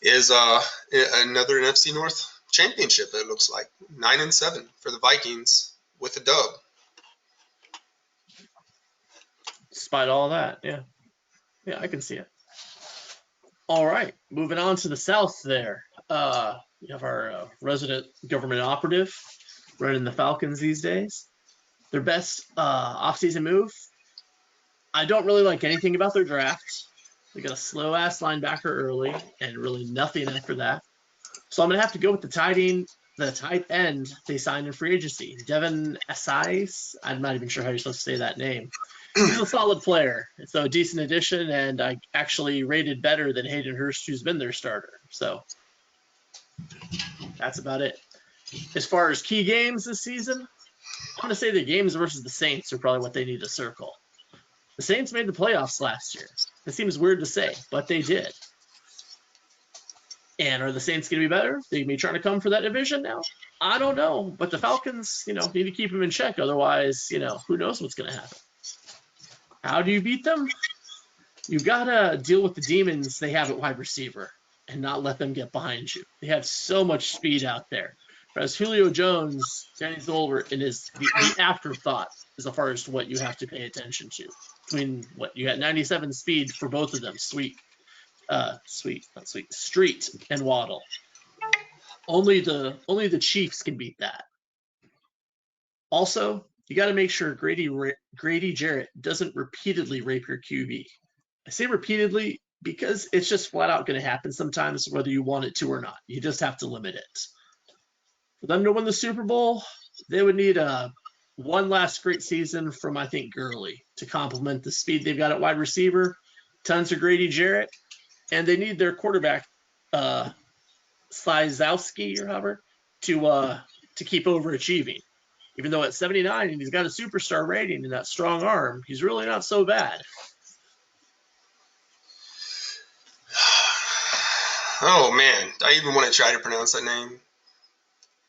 is another NFC North championship. It looks like 9-7 for the Vikings with a dub. Despite all that, yeah, I can see it. All right, moving on to the South there. We have our resident government operative running the Falcons these days. Their best offseason move. I don't really like anything about their draft. They got a slow-ass linebacker early and really nothing after that. So I'm going to have to go with the tight end they signed in free agency, Devin Asiasi. I'm not even sure how you're supposed to say that name. He's a solid player. It's a decent addition, and I actually rated better than Hayden Hurst, who's been their starter. So that's about it. As far as key games this season, I'm going to say the games versus the Saints are probably what they need to circle. The Saints made the playoffs last year. It seems weird to say, but they did. And are the Saints going to be better? They can be trying to come for that division now? I don't know. But the Falcons, need to keep them in check. Otherwise, who knows what's going to happen. How do you beat them? You got to deal with the demons they have at wide receiver and not let them get behind you. They have so much speed out there. Whereas Julio Jones, Danny Zoller, and is the afterthought as far as what you have to pay attention to. Between what you got 97 speed for both of them, Street and Waddle. Only the Chiefs can beat that. Also, you got to make sure Grady Jarrett doesn't repeatedly rape your QB. I say repeatedly because it's just flat out going to happen sometimes, whether you want it to or not. You just have to limit it. For them to win the Super Bowl, they would need a one last great season from, I think, Gurley to complement the speed they've got at wide receiver. Tons of Grady Jarrett, and they need their quarterback, Slizowski or however, to keep overachieving. Even though at 79 and he's got a superstar rating and that strong arm, he's really not so bad. Oh man, I even want to try to pronounce that name.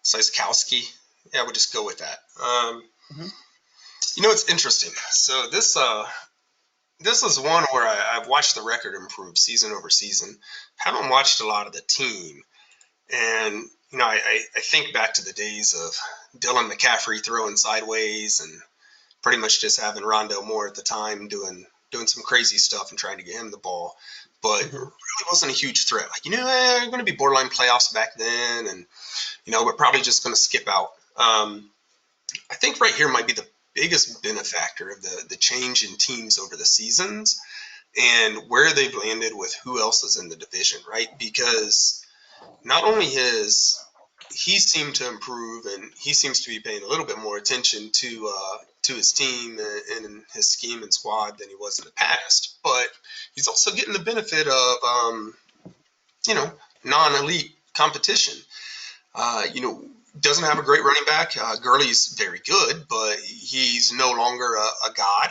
Slizkowski. Yeah, we'll just go with that. You know, it's interesting. So this is one where I've watched the record improve season over season. Haven't watched a lot of the team. And, you know, I think back to the days of Dylan McCaffrey throwing sideways and pretty much just having Rondo Moore at the time doing some crazy stuff and trying to get him the ball. But really wasn't a huge threat. Like, you know, we're going to be borderline playoffs back then. And, you know, we're probably just going to skip out. I think right here might be the biggest benefactor of the change in teams over the seasons and where they've landed with who else is in the division, right? Because not only he seemed to improve and he seems to be paying a little bit more attention to his team and his scheme and squad than he was in the past, but he's also getting the benefit of, you know, non-elite competition. You know, doesn't have a great running back. Gurley's very good, but he's no longer a god.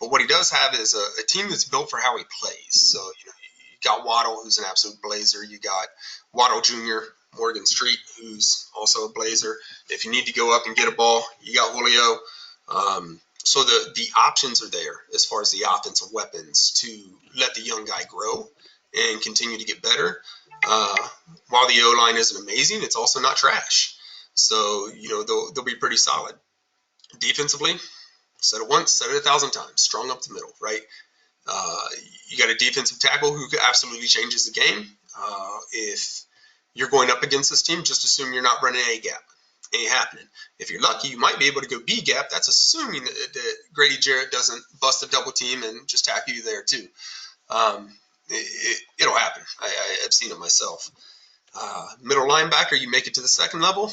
But what he does have is a team that's built for how he plays. So, you know, you got Waddle, who's an absolute blazer. You got Waddle Jr., Morgan Street, who's also a blazer. If you need to go up and get a ball, you got Julio. So the options are there as far as the offensive weapons to let the young guy grow and continue to get better. While the O-line isn't amazing, it's also not trash. So, you know, they'll be pretty solid. Defensively, said it once, said it 1,000 times, strong up the middle, right? You got a defensive tackle who absolutely changes the game. If you're going up against this team, just assume you're not running A gap. Ain't happening. If you're lucky, you might be able to go B gap. That's assuming that Grady Jarrett doesn't bust a double team and just tap you there too. It'll happen. I've seen it myself. Middle linebacker, you make it to the second level.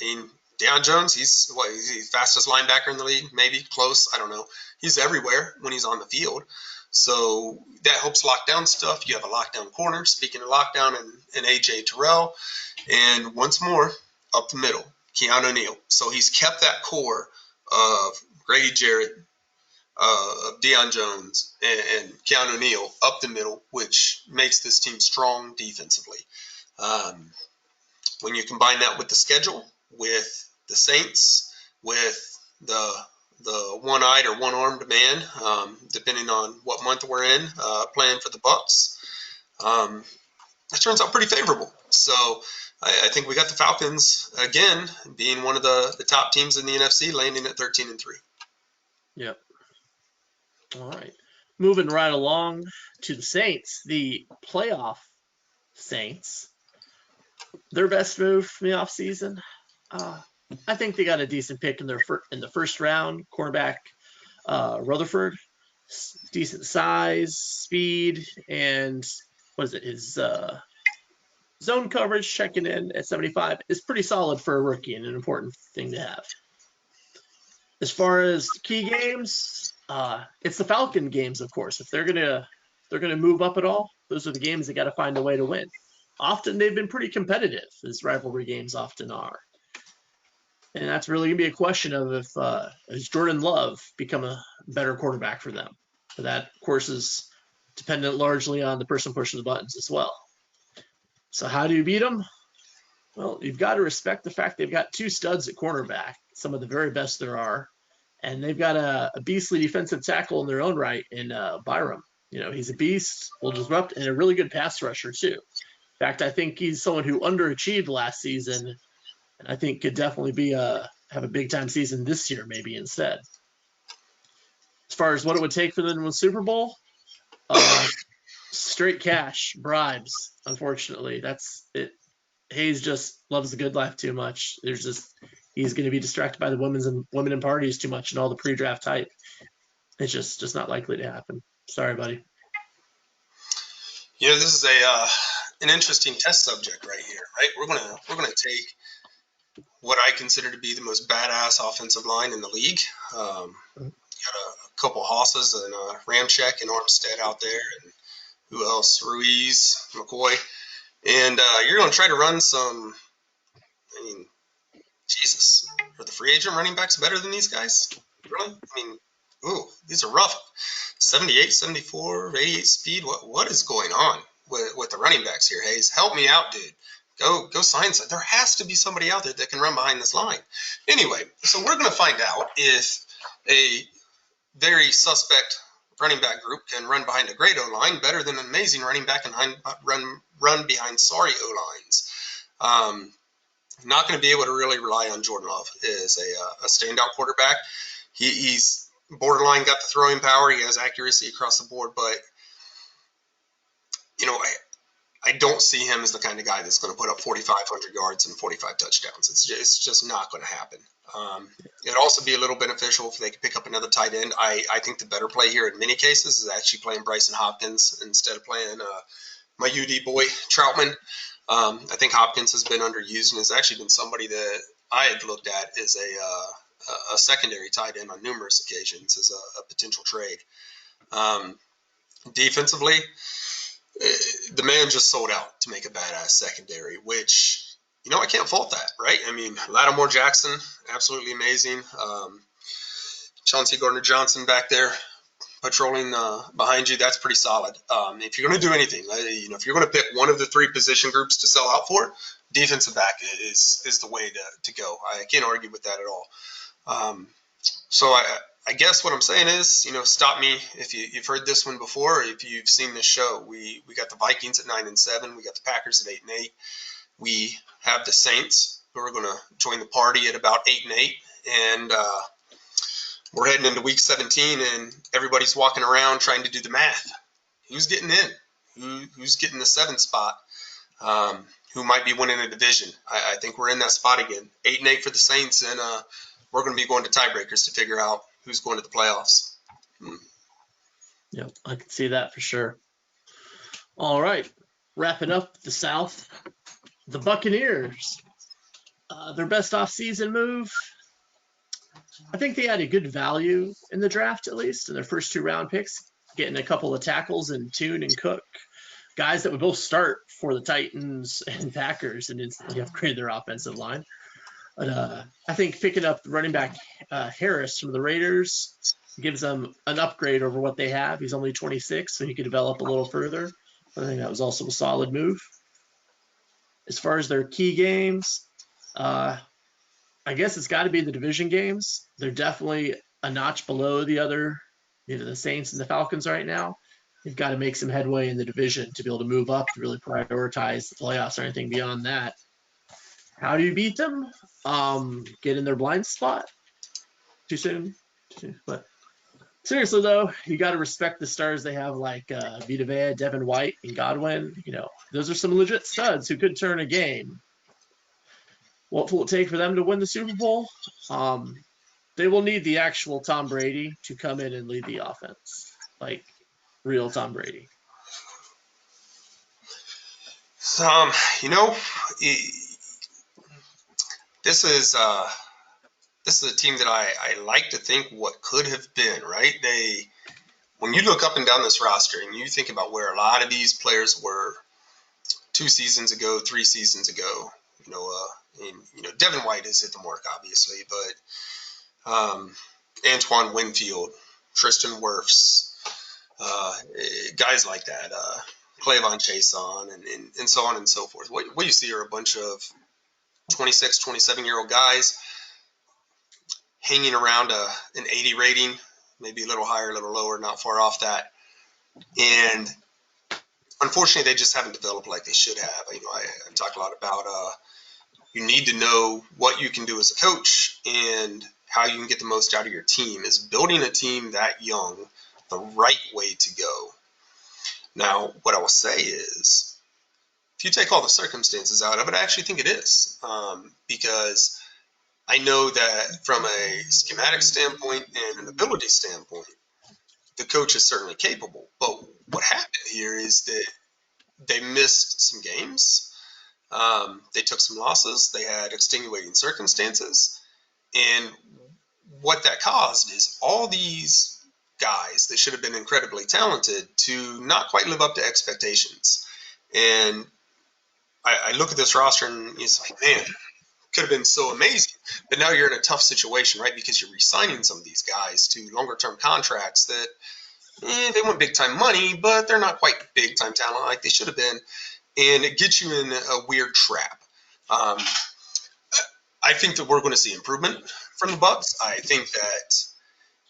I mean, Deion Jones, he's the fastest linebacker in the league, maybe close. I don't know. He's everywhere when he's on the field. So that helps lock down stuff. You have a lockdown corner, speaking of lockdown, and A.J. Terrell. And once more, up the middle, Keanu Neal. So he's kept that core of Grady Jarrett, of Deion Jones, and Keanu Neal up the middle, which makes this team strong defensively. When you combine that with the schedule, with the Saints, with the one-eyed or one-armed man, depending on what month we're in, playing for the Bucs, that turns out pretty favorable. So I think we got the Falcons again being one of the top teams in the NFC, landing at 13-3. Yep. All right. Moving right along to the Saints, the playoff Saints. Their best move from the offseason, I think they got a decent pick in the first round. Cornerback Rutherford, decent size, speed, and what is it? His zone coverage checking in at 75 is pretty solid for a rookie and an important thing to have. As far as key games, it's the Falcon games, of course. If they're gonna move up at all, those are the games they got to find a way to win. Often they've been pretty competitive, as rivalry games often are. And that's really going to be a question of if has Jordan Love become a better quarterback for them. But that, of course, is dependent largely on the person pushing the buttons as well. So how do you beat them? Well, you've got to respect the fact they've got two studs at cornerback, some of the very best there are. And they've got a beastly defensive tackle in their own right in Byram. You know, he's a beast, will disrupt, and a really good pass rusher, too. In fact, I think he's someone who underachieved last season, and I think could definitely have a big-time season this year maybe instead. As far as what it would take for them to win Super Bowl, straight cash, bribes, unfortunately. That's it. Hayes just loves the good life too much. He's going to be distracted by the women in parties too much and all the pre-draft hype. It's just not likely to happen. Sorry, buddy. You know, this is an interesting test subject right here, right? We're gonna take what I consider to be the most badass offensive line in the league. Got a couple Hosses and Ramczyk and Armstead out there, and who else? Ruiz, McCoy, and you're going to try to run some. I mean, Jesus, are the free agent running backs better than these guys? Really? I mean, ooh, these are rough. 78, 74, 88 speed. What is going on with the running backs here, Hayes? Help me out, dude. Go sign some. There has to be somebody out there that can run behind this line. Anyway, so we're going to find out if a very suspect running back group can run behind a great O-line better than an amazing running back and run behind sorry O-lines. Not going to be able to really rely on Jordan Love as a standout quarterback. He's borderline got the throwing power. He has accuracy across the board, but I don't see him as the kind of guy that's going to put up 4,500 yards and 45 touchdowns. It's just not going to happen. It'd also be a little beneficial if they could pick up another tight end. I think the better play here in many cases is actually playing Bryson Hopkins instead of playing my UD boy Troutman. I think Hopkins has been underused and has actually been somebody that I had looked at as a secondary tight end on numerous occasions as a potential trade. Defensively, the man just sold out to make a badass secondary, which, I can't fault that, right? I mean, Lattimore Jackson, absolutely amazing. Chauncey Gardner-Johnson back there patrolling behind you, that's pretty solid. If you're going to do anything, if you're going to pick one of the three position groups to sell out for, defensive back is the way to go. I can't argue with that at all. So I guess what I'm saying is, stop me if you've heard this one before, if you've seen this show. We got the Vikings at 9-7. We got the Packers at 8-8. We have the Saints who are going to join the party at about 8-8. And we're heading into week 17 and everybody's walking around trying to do the math. Who's getting in? Who's getting the 7th spot? Who might be winning a division? I think we're in that spot again. 8-8 for the Saints, and we're going to be going to tiebreakers to figure out who's going to the playoffs. Yep, I can see that for sure. All right, wrapping up the South, the Buccaneers. Their best offseason move, I think they had a good value in the draft, at least, in their first 2 round picks, getting a couple of tackles in Tune and Cook, guys that would both start for the Titans and Packers and instantly upgrade their offensive line. But I think picking up running back Harris from the Raiders gives them an upgrade over what they have. He's only 26, so he could develop a little further. I think that was also a solid move. As far as their key games, I guess it's got to be the division games. They're definitely a notch below the other, the Saints and the Falcons right now. They've got to make some headway in the division to be able to move up to really prioritize the playoffs or anything beyond that. How do you beat them? Get in their blind spot. Too soon? But seriously, though, you got to respect the stars they have like Vita Vea, Devin White, and Godwin. Those are some legit studs who could turn a game. What will it take for them to win the Super Bowl? They will need the actual Tom Brady to come in and lead the offense, like real Tom Brady. This is a team that I like to think what could have been, right? When you look up and down this roster and you think about where a lot of these players were 2 seasons ago, 3 seasons ago, Devin White has hit the mark, obviously, but Antoine Winfield, Tristan Wirfs, guys like that, Clavon Chason, and so on and so forth. What you see are a bunch of 26, 27-year-old guys hanging around an 80 rating, maybe a little higher, a little lower, not far off that. And unfortunately, they just haven't developed like they should have. I talk a lot about you need to know what you can do as a coach and how you can get the most out of your team. Is building a team that young the right way to go? Now, what I will say is, if you take all the circumstances out of it, I actually think it is. Because I know that from a schematic standpoint and an ability standpoint, the coach is certainly capable. But what happened here is that they missed some games. They took some losses. They had extenuating circumstances. And what that caused is all these guys that should have been incredibly talented to not quite live up to expectations. And I look at this roster and it's like, man, could have been so amazing. But now you're in a tough situation, right? Because you're re-signing some of these guys to longer-term contracts that they want big-time money, but they're not quite big-time talent like they should have been. And it gets you in a weird trap. I think that we're going to see improvement from the Bucks. I think that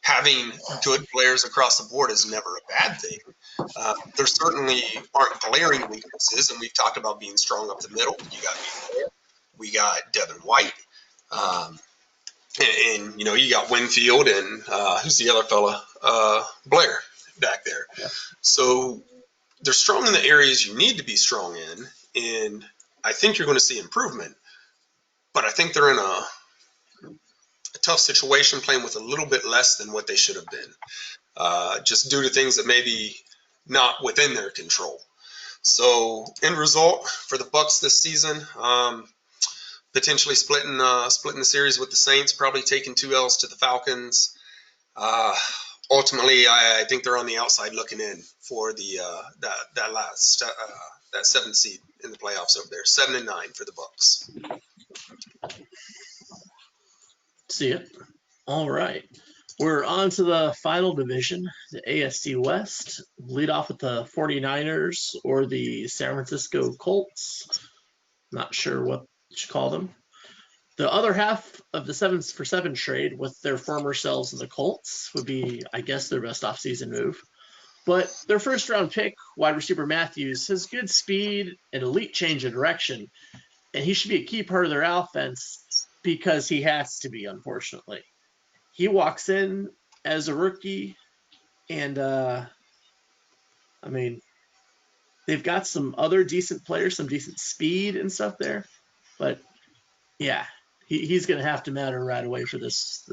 having good players across the board is never a bad thing. There certainly aren't glaring weaknesses, and we've talked about being strong up the middle. We got Devin White, and you got Winfield, and who's the other fella? Blair back there. Yeah. So they're strong in the areas you need to be strong in, and I think you're going to see improvement. But I think they're in a tough situation playing with a little bit less than what they should have been, just due to things that may be not within their control. So end result for the Bucks this season, potentially splitting the series with the Saints, probably taking 2 L's to the Falcons. Ultimately, I think they're on the outside looking in for the that 7th seed in the playoffs over there. 7-9 for the Bucks. See it. All right. We're on to the final division, the AFC West. Lead off with the 49ers or the San Francisco Colts. Not sure what you should call them. The other half of the 7-for-7 trade with their former selves in the Colts would be, I guess, their best offseason move. But their first-round pick, wide receiver Matthews, has good speed and elite change of direction, and he should be a key part of their offense because he has to be, unfortunately. He walks in as a rookie, and, they've got some other decent players, some decent speed and stuff there. But, yeah, he's going to have to matter right away for this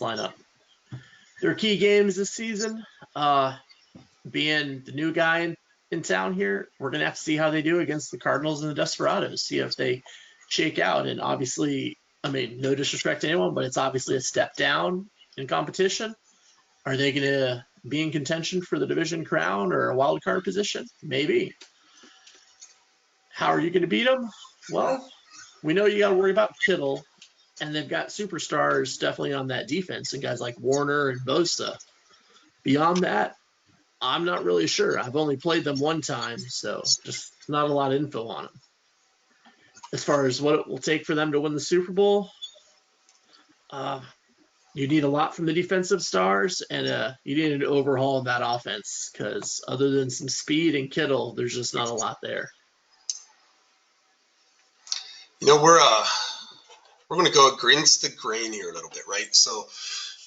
lineup. Their key games this season, being the new guy in town here, we're going to have to see how they do against the Cardinals and the Desperados, see if they shake out. And obviously, no disrespect to anyone, but it's obviously a step down in competition. Are they going to be in contention for the division crown or a wild card position? Maybe. How are you going to beat them? Well, we know you got to worry about Kittle, and they've got superstars definitely on that defense, and guys like Warner and Bosa. Beyond that, I'm not really sure. I've only played them one time, so just not a lot of info on them. As far as what it will take for them to win the Super Bowl, you need a lot from the defensive stars, and you need an overhaul in that offense because other than some speed and Kittle, there's just not a lot there. We're going to go against the grain here a little bit, right? So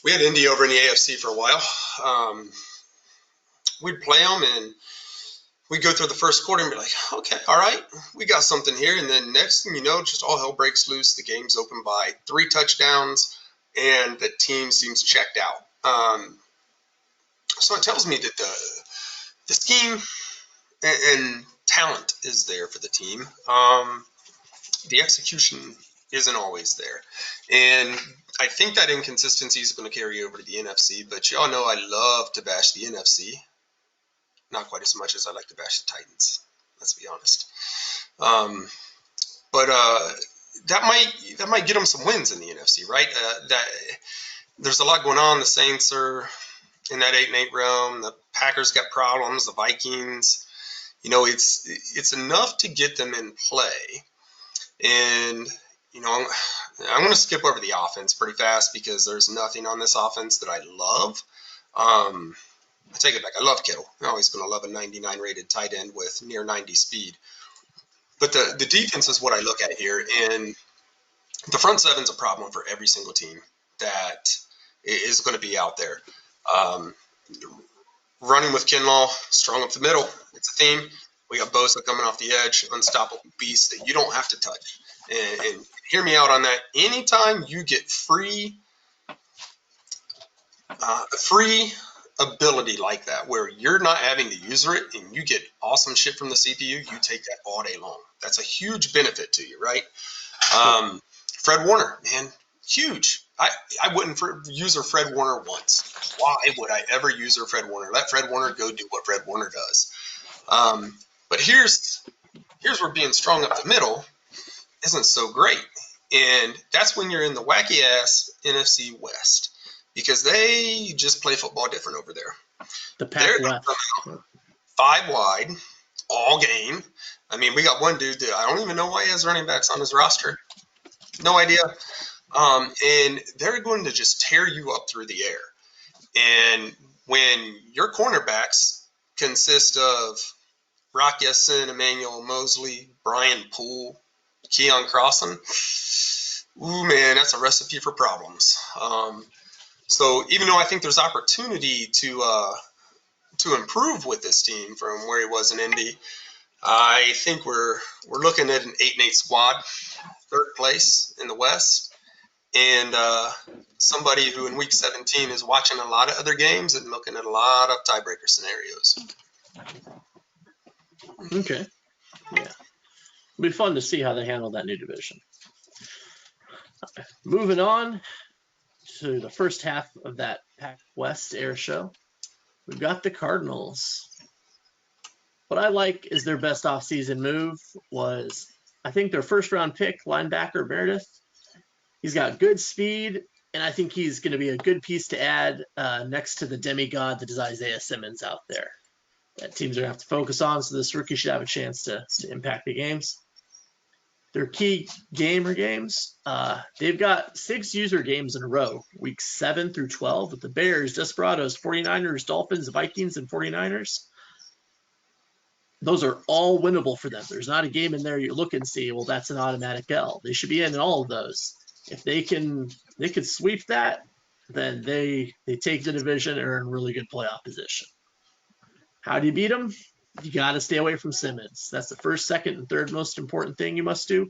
we had Indy over in the AFC for a while. We'd play them, and we'd go through the first quarter and be like, okay, all right, we got something here. And then next thing you know, just all hell breaks loose. The game's open by 3 touchdowns, and the team seems checked out. So it tells me that the scheme and talent is there for the team. The execution isn't always there. And I think that inconsistency is going to carry over to the NFC, but y'all know I love to bash the NFC. Not quite as much as I like to bash the Titans, let's be honest. But that might get them some wins in the NFC, right? That there's a lot going on. The Saints are in that 8-8 realm. The Packers got problems. The Vikings, it's enough to get them in play. And I'm going to skip over the offense pretty fast because there's nothing on this offense that I love. I take it back. I love Kittle. I'm always going to love a 99 rated tight end with near 90 speed. But the defense is what I look at here. And the front seven's a problem for every single team that is going to be out there. Running with Kinlaw, strong up the middle. It's a theme. We got Bosa coming off the edge, unstoppable beast that you don't have to touch. And hear me out on that. Anytime you get free ability like that where you're not having to user it and you get awesome shit from the CPU, you take that all day long. That's a huge benefit to you, right? Fred Warner, man, huge. I wouldn't user Fred Warner once. Why would I ever user Fred Warner? Let Fred Warner go do what Fred Warner does. But here's where being strong up the middle isn't so great. And that's when you're in the wacky ass NFC West, because they just play football different over there. The Pac West. 5 wide all game. I mean, we got one dude that I don't even know why he has running backs on his roster. No idea. And they're going to just tear you up through the air. And when your cornerbacks consist of Rock Yesson, Emmanuel Mosley, Brian Poole, Keon Crossan, ooh, man, that's a recipe for problems. So even though I think there's opportunity to improve with this team from where he was in Indy, I think we're looking at an 8-8 squad, 3rd place in the West, and somebody who in Week 17 is watching a lot of other games and looking at a lot of tiebreaker scenarios. Okay. Yeah. It'll be fun to see how they handle that new division. Moving on to the first half of that Pac West air show, we've got the Cardinals. What I like is their best offseason move was, I think, their first-round pick, linebacker Meredith. He's got good speed, and I think he's going to be a good piece to add next to the demigod that is Isaiah Simmons out there that teams are going to have to focus on, so this rookie should have a chance to impact the games. Their key games, they've got 6 user games in a row, weeks 7 through 12, with the Bears, Desperados, 49ers, Dolphins, Vikings, and 49ers. Those are all winnable for them. There's not a game in there you look and see, well, that's an automatic L. They should be in all of those. If they can sweep that, then they take the division and are in really good playoff position. How do you beat them? You got to stay away from Simmons. That's the first, second, and third most important thing you must do.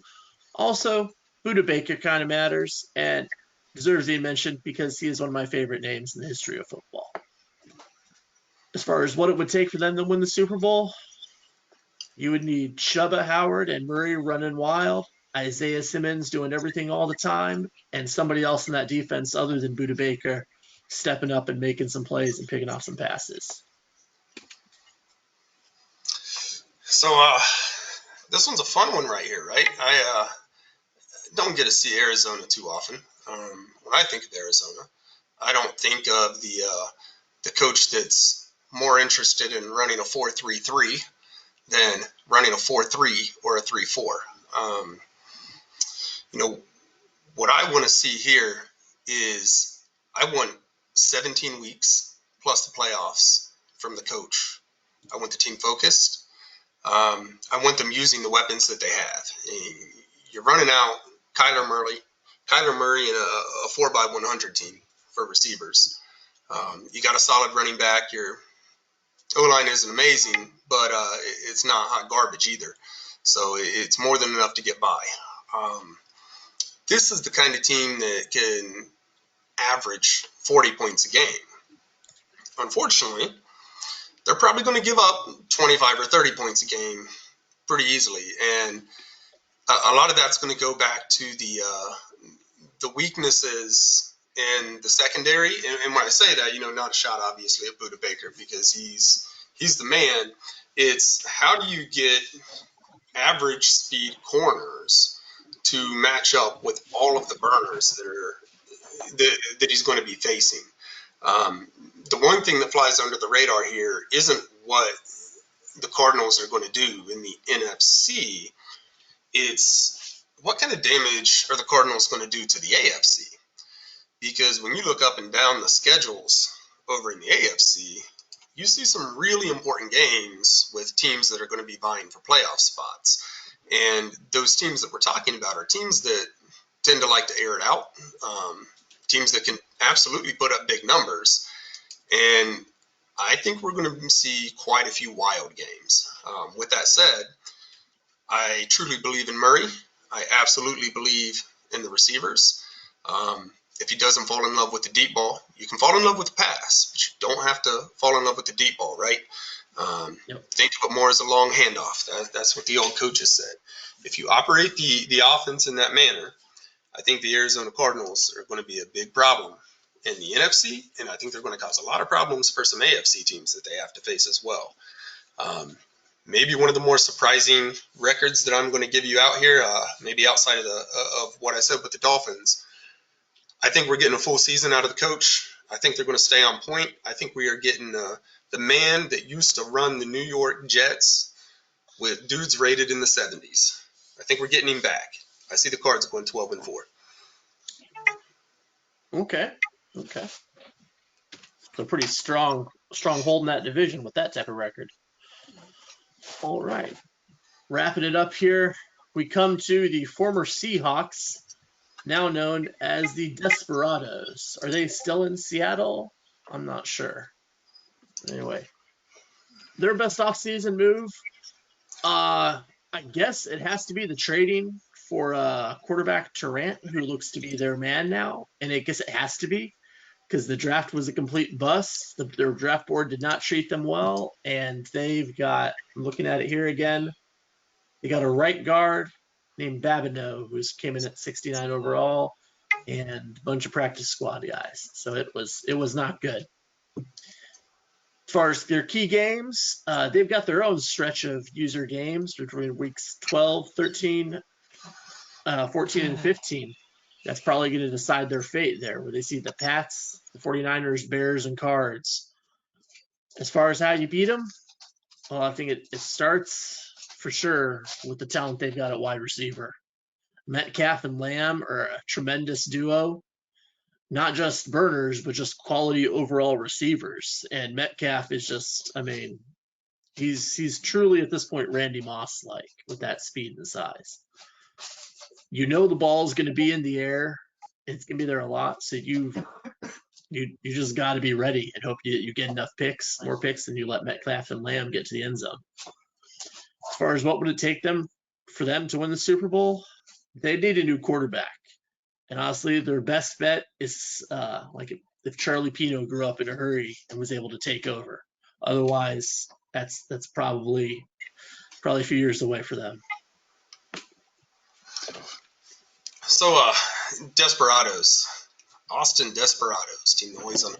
Also, Budda Baker kind of matters and deserves to be mentioned because he is one of my favorite names in the history of football. As far as what it would take for them to win the Super Bowl, you would need Chuba Howard and Murray running wild, Isaiah Simmons doing everything all the time, and somebody else in that defense other than Budda Baker stepping up and making some plays and picking off some passes. So this one's a fun one right here, right? I don't get to see Arizona too often. When I think of Arizona, I don't think of the coach that's more interested in running a 4-3-3 than running a 4-3 or a 3-4. What I want to see here is I want 17 weeks plus the playoffs from the coach. I want the team focused. I want them using the weapons that they have. You're running out Kyler Murray in a 4x100 team for receivers. You got a solid running back. Your O-line isn't amazing, but it's not hot garbage either. So it's more than enough to get by. This is the kind of team that can average 40 points a game. Unfortunately, they're probably going to give up 25 or 30 points a game pretty easily. And a lot of that's going to go back to the weaknesses in the secondary. And when I say that, not a shot, obviously, at Budda Baker because he's the man. It's how do you get average speed corners to match up with all of the burners that he's going to be facing. The one thing that flies under the radar here isn't what the Cardinals are going to do in the NFC. It's what kind of damage are the Cardinals going to do to the AFC? Because when you look up and down the schedules over in the AFC, you see some really important games with teams that are going to be vying for playoff spots. And those teams that we're talking about are teams that tend to like to air it out, teams that can absolutely put up big numbers. And I think we're going to see quite a few wild games. With that said, I truly believe in Murray. I absolutely believe in the receivers. If he doesn't fall in love with the deep ball, you can fall in love with the pass, but you don't have to fall in love with the deep ball, right? Think of it more as a long handoff. That's what the old coaches said. If you operate the offense in that manner, I think the Arizona Cardinals are going to be a big problem in the NFC, and I think they're going to cause a lot of problems for some AFC teams that they have to face as well. Maybe one of the more surprising records that I'm going to give you out here, maybe outside of what I said with the Dolphins, I think we're getting a full season out of the coach. I think they're going to stay on point. I think we are getting the man that used to run the New York Jets with dudes rated in the 70s. I think we're getting him back. I see the Cards going 12-4. Okay. So pretty strong hold in that division with that type of record. All right. Wrapping it up here, we come to the former Seahawks, now known as the Desperados. Are they still in Seattle? I'm not sure. Anyway, their best offseason move, I guess it has to be the trading for quarterback Tarrant, who looks to be their man now. And I guess it has to be because the draft was a complete bust. Their draft board did not treat them well. And they've got, I'm looking at it here again, they got a right guard named Babineau, who came in at 69 overall, and a bunch of practice squad guys. So it was not good. As far as their key games, they've got their own stretch of user games between weeks 12, 13, 14, and 15. That's probably going to decide their fate there, where they see the Pats, the 49ers, Bears, and Cards. As far as how you beat them, well, I think it starts for sure with the talent they've got at wide receiver. Metcalf and Lamb are a tremendous duo. Not just burners, but just quality overall receivers. And Metcalf is just, I mean, he's truly at this point Randy Moss-like with that speed and size. You know the ball's going to be in the air. It's going to be there a lot. So you just got to be ready and hope you get enough picks, more picks than you let Metcalf and Lamb get to the end zone. As far as what would it take them for them to win the Super Bowl, they need a new quarterback. And honestly, their best bet is like if Charlie Pino grew up in a hurry and was able to take over. Otherwise, that's probably a few years away for them. So, Desperados, Austin Desperados, team always on the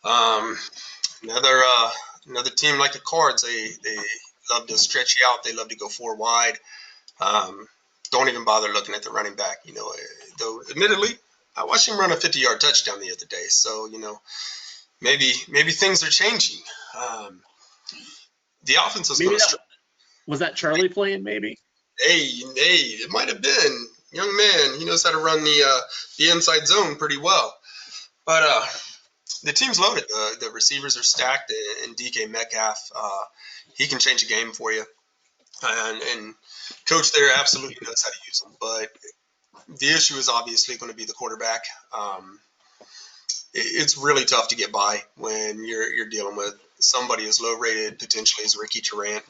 move. Another team like the Cards, they love to stretch you out. They love to go four wide. Don't even bother looking at the running back. Though admittedly, I watched him run a 50-yard touchdown the other day. So maybe things are changing. The offense is going to. Was that Charlie playing? Maybe. Hey, it might have been. Young man, he knows how to run the inside zone pretty well. But the team's loaded. The receivers are stacked, and DK Metcalf, he can change a game for you. And coach there absolutely knows how to use them. But the issue is obviously going to be the quarterback. It's really tough to get by when you're dealing with somebody as low rated potentially as Ricky Tarrant.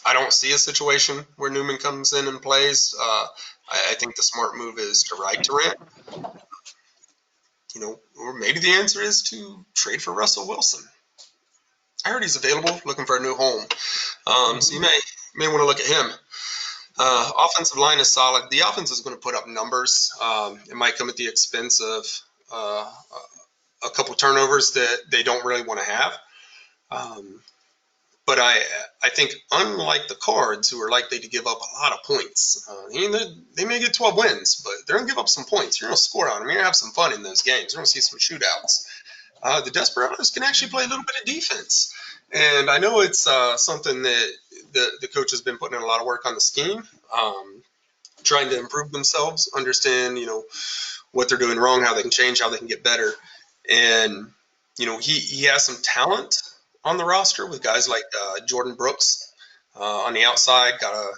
I don't see a situation where Newman comes in and plays. I think the smart move is to ride Tarrant. Or maybe the answer is to trade for Russell Wilson. I heard he's available, looking for a new home. So you may want to look at him. Offensive line is solid. The offense is going to put up numbers. It might come at the expense of a couple turnovers that they don't really want to have. But I think unlike the Cards, who are likely to give up a lot of points, they may get 12 wins, but they're going to give up some points. You're going to score on them. You're going to have some fun in those games. You're going to see some shootouts. The Desperados can actually play a little bit of defense. And I know it's something that the coach has been putting in a lot of work on the scheme, trying to improve themselves, understand, what they're doing wrong, how they can change, how they can get better. And, he has some talent on the roster with guys like Jordan Brooks on the outside, got a,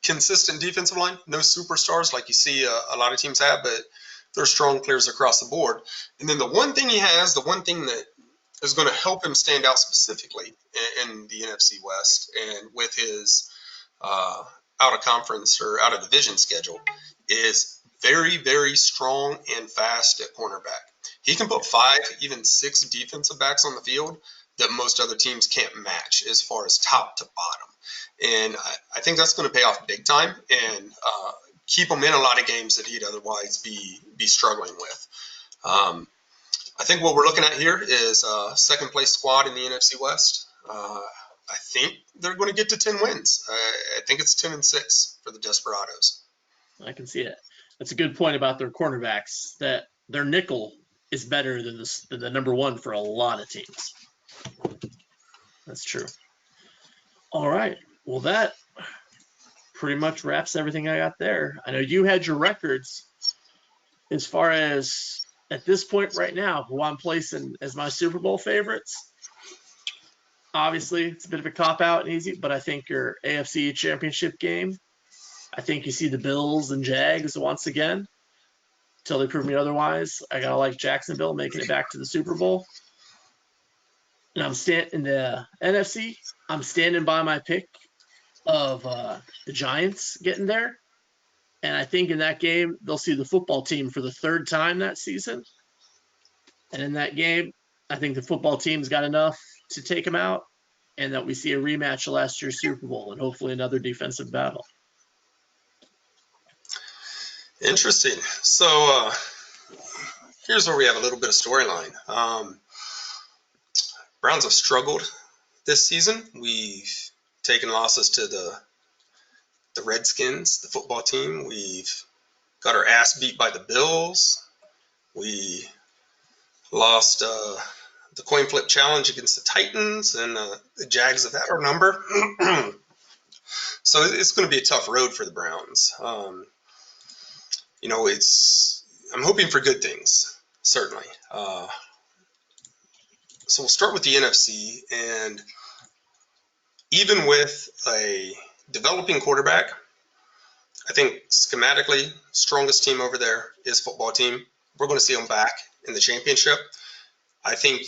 consistent defensive line, no superstars like you see a lot of teams have, but they're strong players across the board. And then the one thing he has, the one thing that is going to help him stand out specifically in the NFC West and with his out of conference or out of division schedule is very, very strong and fast at cornerback. He can put 5, even 6 defensive backs on the field that most other teams can't match as far as top to bottom. And I think that's going to pay off big time and keep him in a lot of games that he'd otherwise be struggling with. I think what we're looking at here is a second place squad in the NFC West. I think they're going to get to 10 wins. I think it's 10-6 for the Desperados. I can see it. That's a good point about their cornerbacks, that their nickel is better than the number one for a lot of teams. That's true. All right. Well, that pretty much wraps everything I got there. I know you had your records as far as at this point right now, who I'm placing as my Super Bowl favorites. Obviously, it's a bit of a cop-out and easy, but I think your AFC Championship game, I think you see the Bills and Jags once again until they prove me otherwise. I got to like Jacksonville making it back to the Super Bowl. And I'm in the NFC, I'm standing by my pick of the Giants getting there. And I think in that game, they'll see the football team for the 3rd time that season. And in that game, I think the football team's got enough to take them out, and that we see a rematch of last year's Super Bowl and hopefully another defensive battle. Interesting. So here's where we have a little bit of storyline. Browns have struggled this season. We've taken losses to the Redskins, the football team. We've got our ass beat by the Bills. We lost the coin flip challenge against the Titans, and the Jags have had our number. So it's going to be a tough road for the Browns. I'm hoping for good things, certainly. So we'll start with the NFC, and even with a developing quarterback, I think schematically, strongest team over there is football team. We're going to see them back in the championship. I think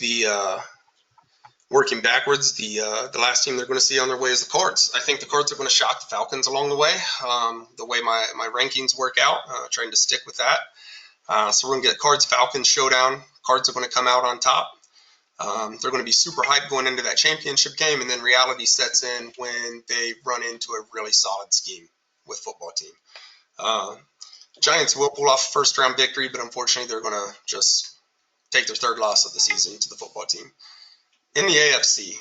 working backwards, the last team they're going to see on their way is the Cards. I think the Cards are going to shock the Falcons along the way, the way my rankings work out, trying to stick with that. So we're going to get a Cards-Falcons showdown. Cards are going to come out on top. They're going to be super hyped going into that championship game, and then reality sets in when they run into a really solid scheme with football team. Giants will pull off a first-round victory, but unfortunately they're going to just take their 3rd loss of the season to the football team. In the AFC,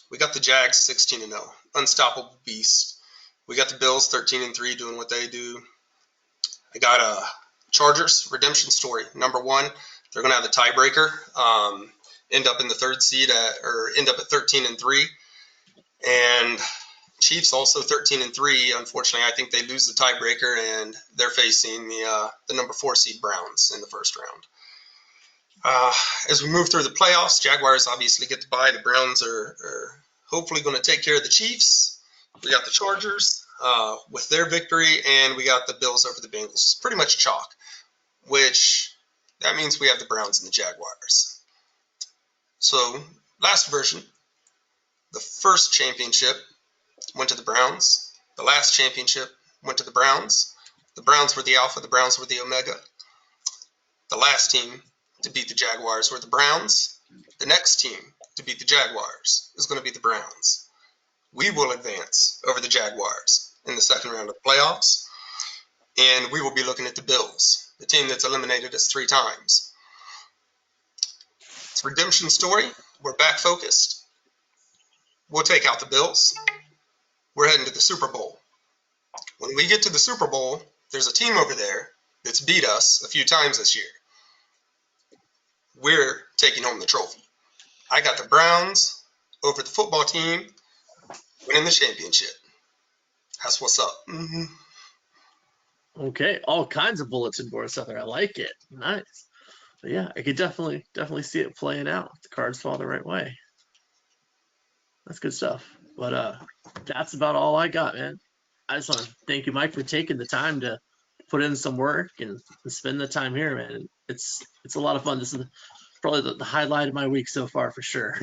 we got the Jags 16-0, unstoppable beast. We got the Bills 13-3 doing what they do. I got a Chargers redemption story. Number 1, they're going to have the tiebreaker, end up in the 3rd seed or end up at 13-3. And Chiefs also 13-3. Unfortunately, I think they lose the tiebreaker, and they're facing the number 4 seed Browns in the first round. As we move through the playoffs, Jaguars obviously get the bye. The Browns are hopefully going to take care of the Chiefs. We got the Chargers with their victory, and we got the Bills over the Bengals. It's pretty much chalk, which that means we have the Browns and the Jaguars. So last version, the first championship went to the Browns. The last championship went to the Browns. The Browns were the alpha. The Browns were the omega. The last team to beat the Jaguars were the Browns. The next team to beat the Jaguars is going to be the Browns. We will advance over the Jaguars in the second round of the playoffs, and we will be looking at the Bills, the team that's eliminated us 3 times. It's a redemption story. We're back focused. We'll take out the Bills. We're heading to the Super Bowl. When we get to the Super Bowl, there's a team over there that's beat us a few times this year. We're taking home the trophy. I got the Browns over the football team winning the championship. That's what's up. Mm-hmm. Okay, all kinds of bulletin boards out there. I like it. Nice. But yeah, I could definitely see it playing out. The Cards fall the right way. That's good stuff. But that's about all I got, man. I just want to thank you, Mike, for taking the time to put in some work and spend the time here, man. It's a lot of fun. This is probably the highlight of my week so far, for sure.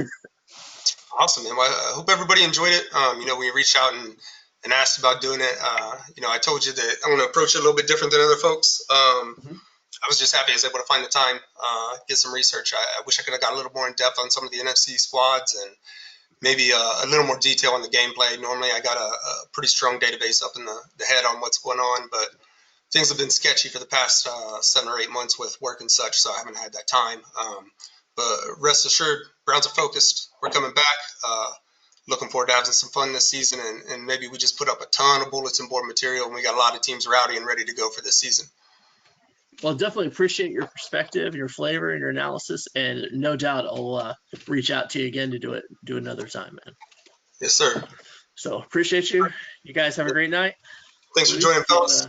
Awesome, man. Well, I hope everybody enjoyed it. We reached out and and asked about doing it. I told you that I want to approach it a little bit different than other folks. I was just happy I was able to find the time, get some research. I wish I could have got a little more in depth on some of the NFC squads and maybe a little more detail on the gameplay. Normally, I got a pretty strong database up in the head on what's going on, but things have been sketchy for the past 7 or 8 months with work and such, so I haven't had that time. But rest assured, Browns are focused. We're coming back. Looking forward to having some fun this season, and maybe we just put up a ton of bulletin board material, and we got a lot of teams rowdy and ready to go for this season. Well, definitely appreciate your perspective, your flavor, and your analysis, and no doubt I'll reach out to you again to do another time, man. Yes, sir. So appreciate you. You guys have a great night. Thanks for joining, fellas.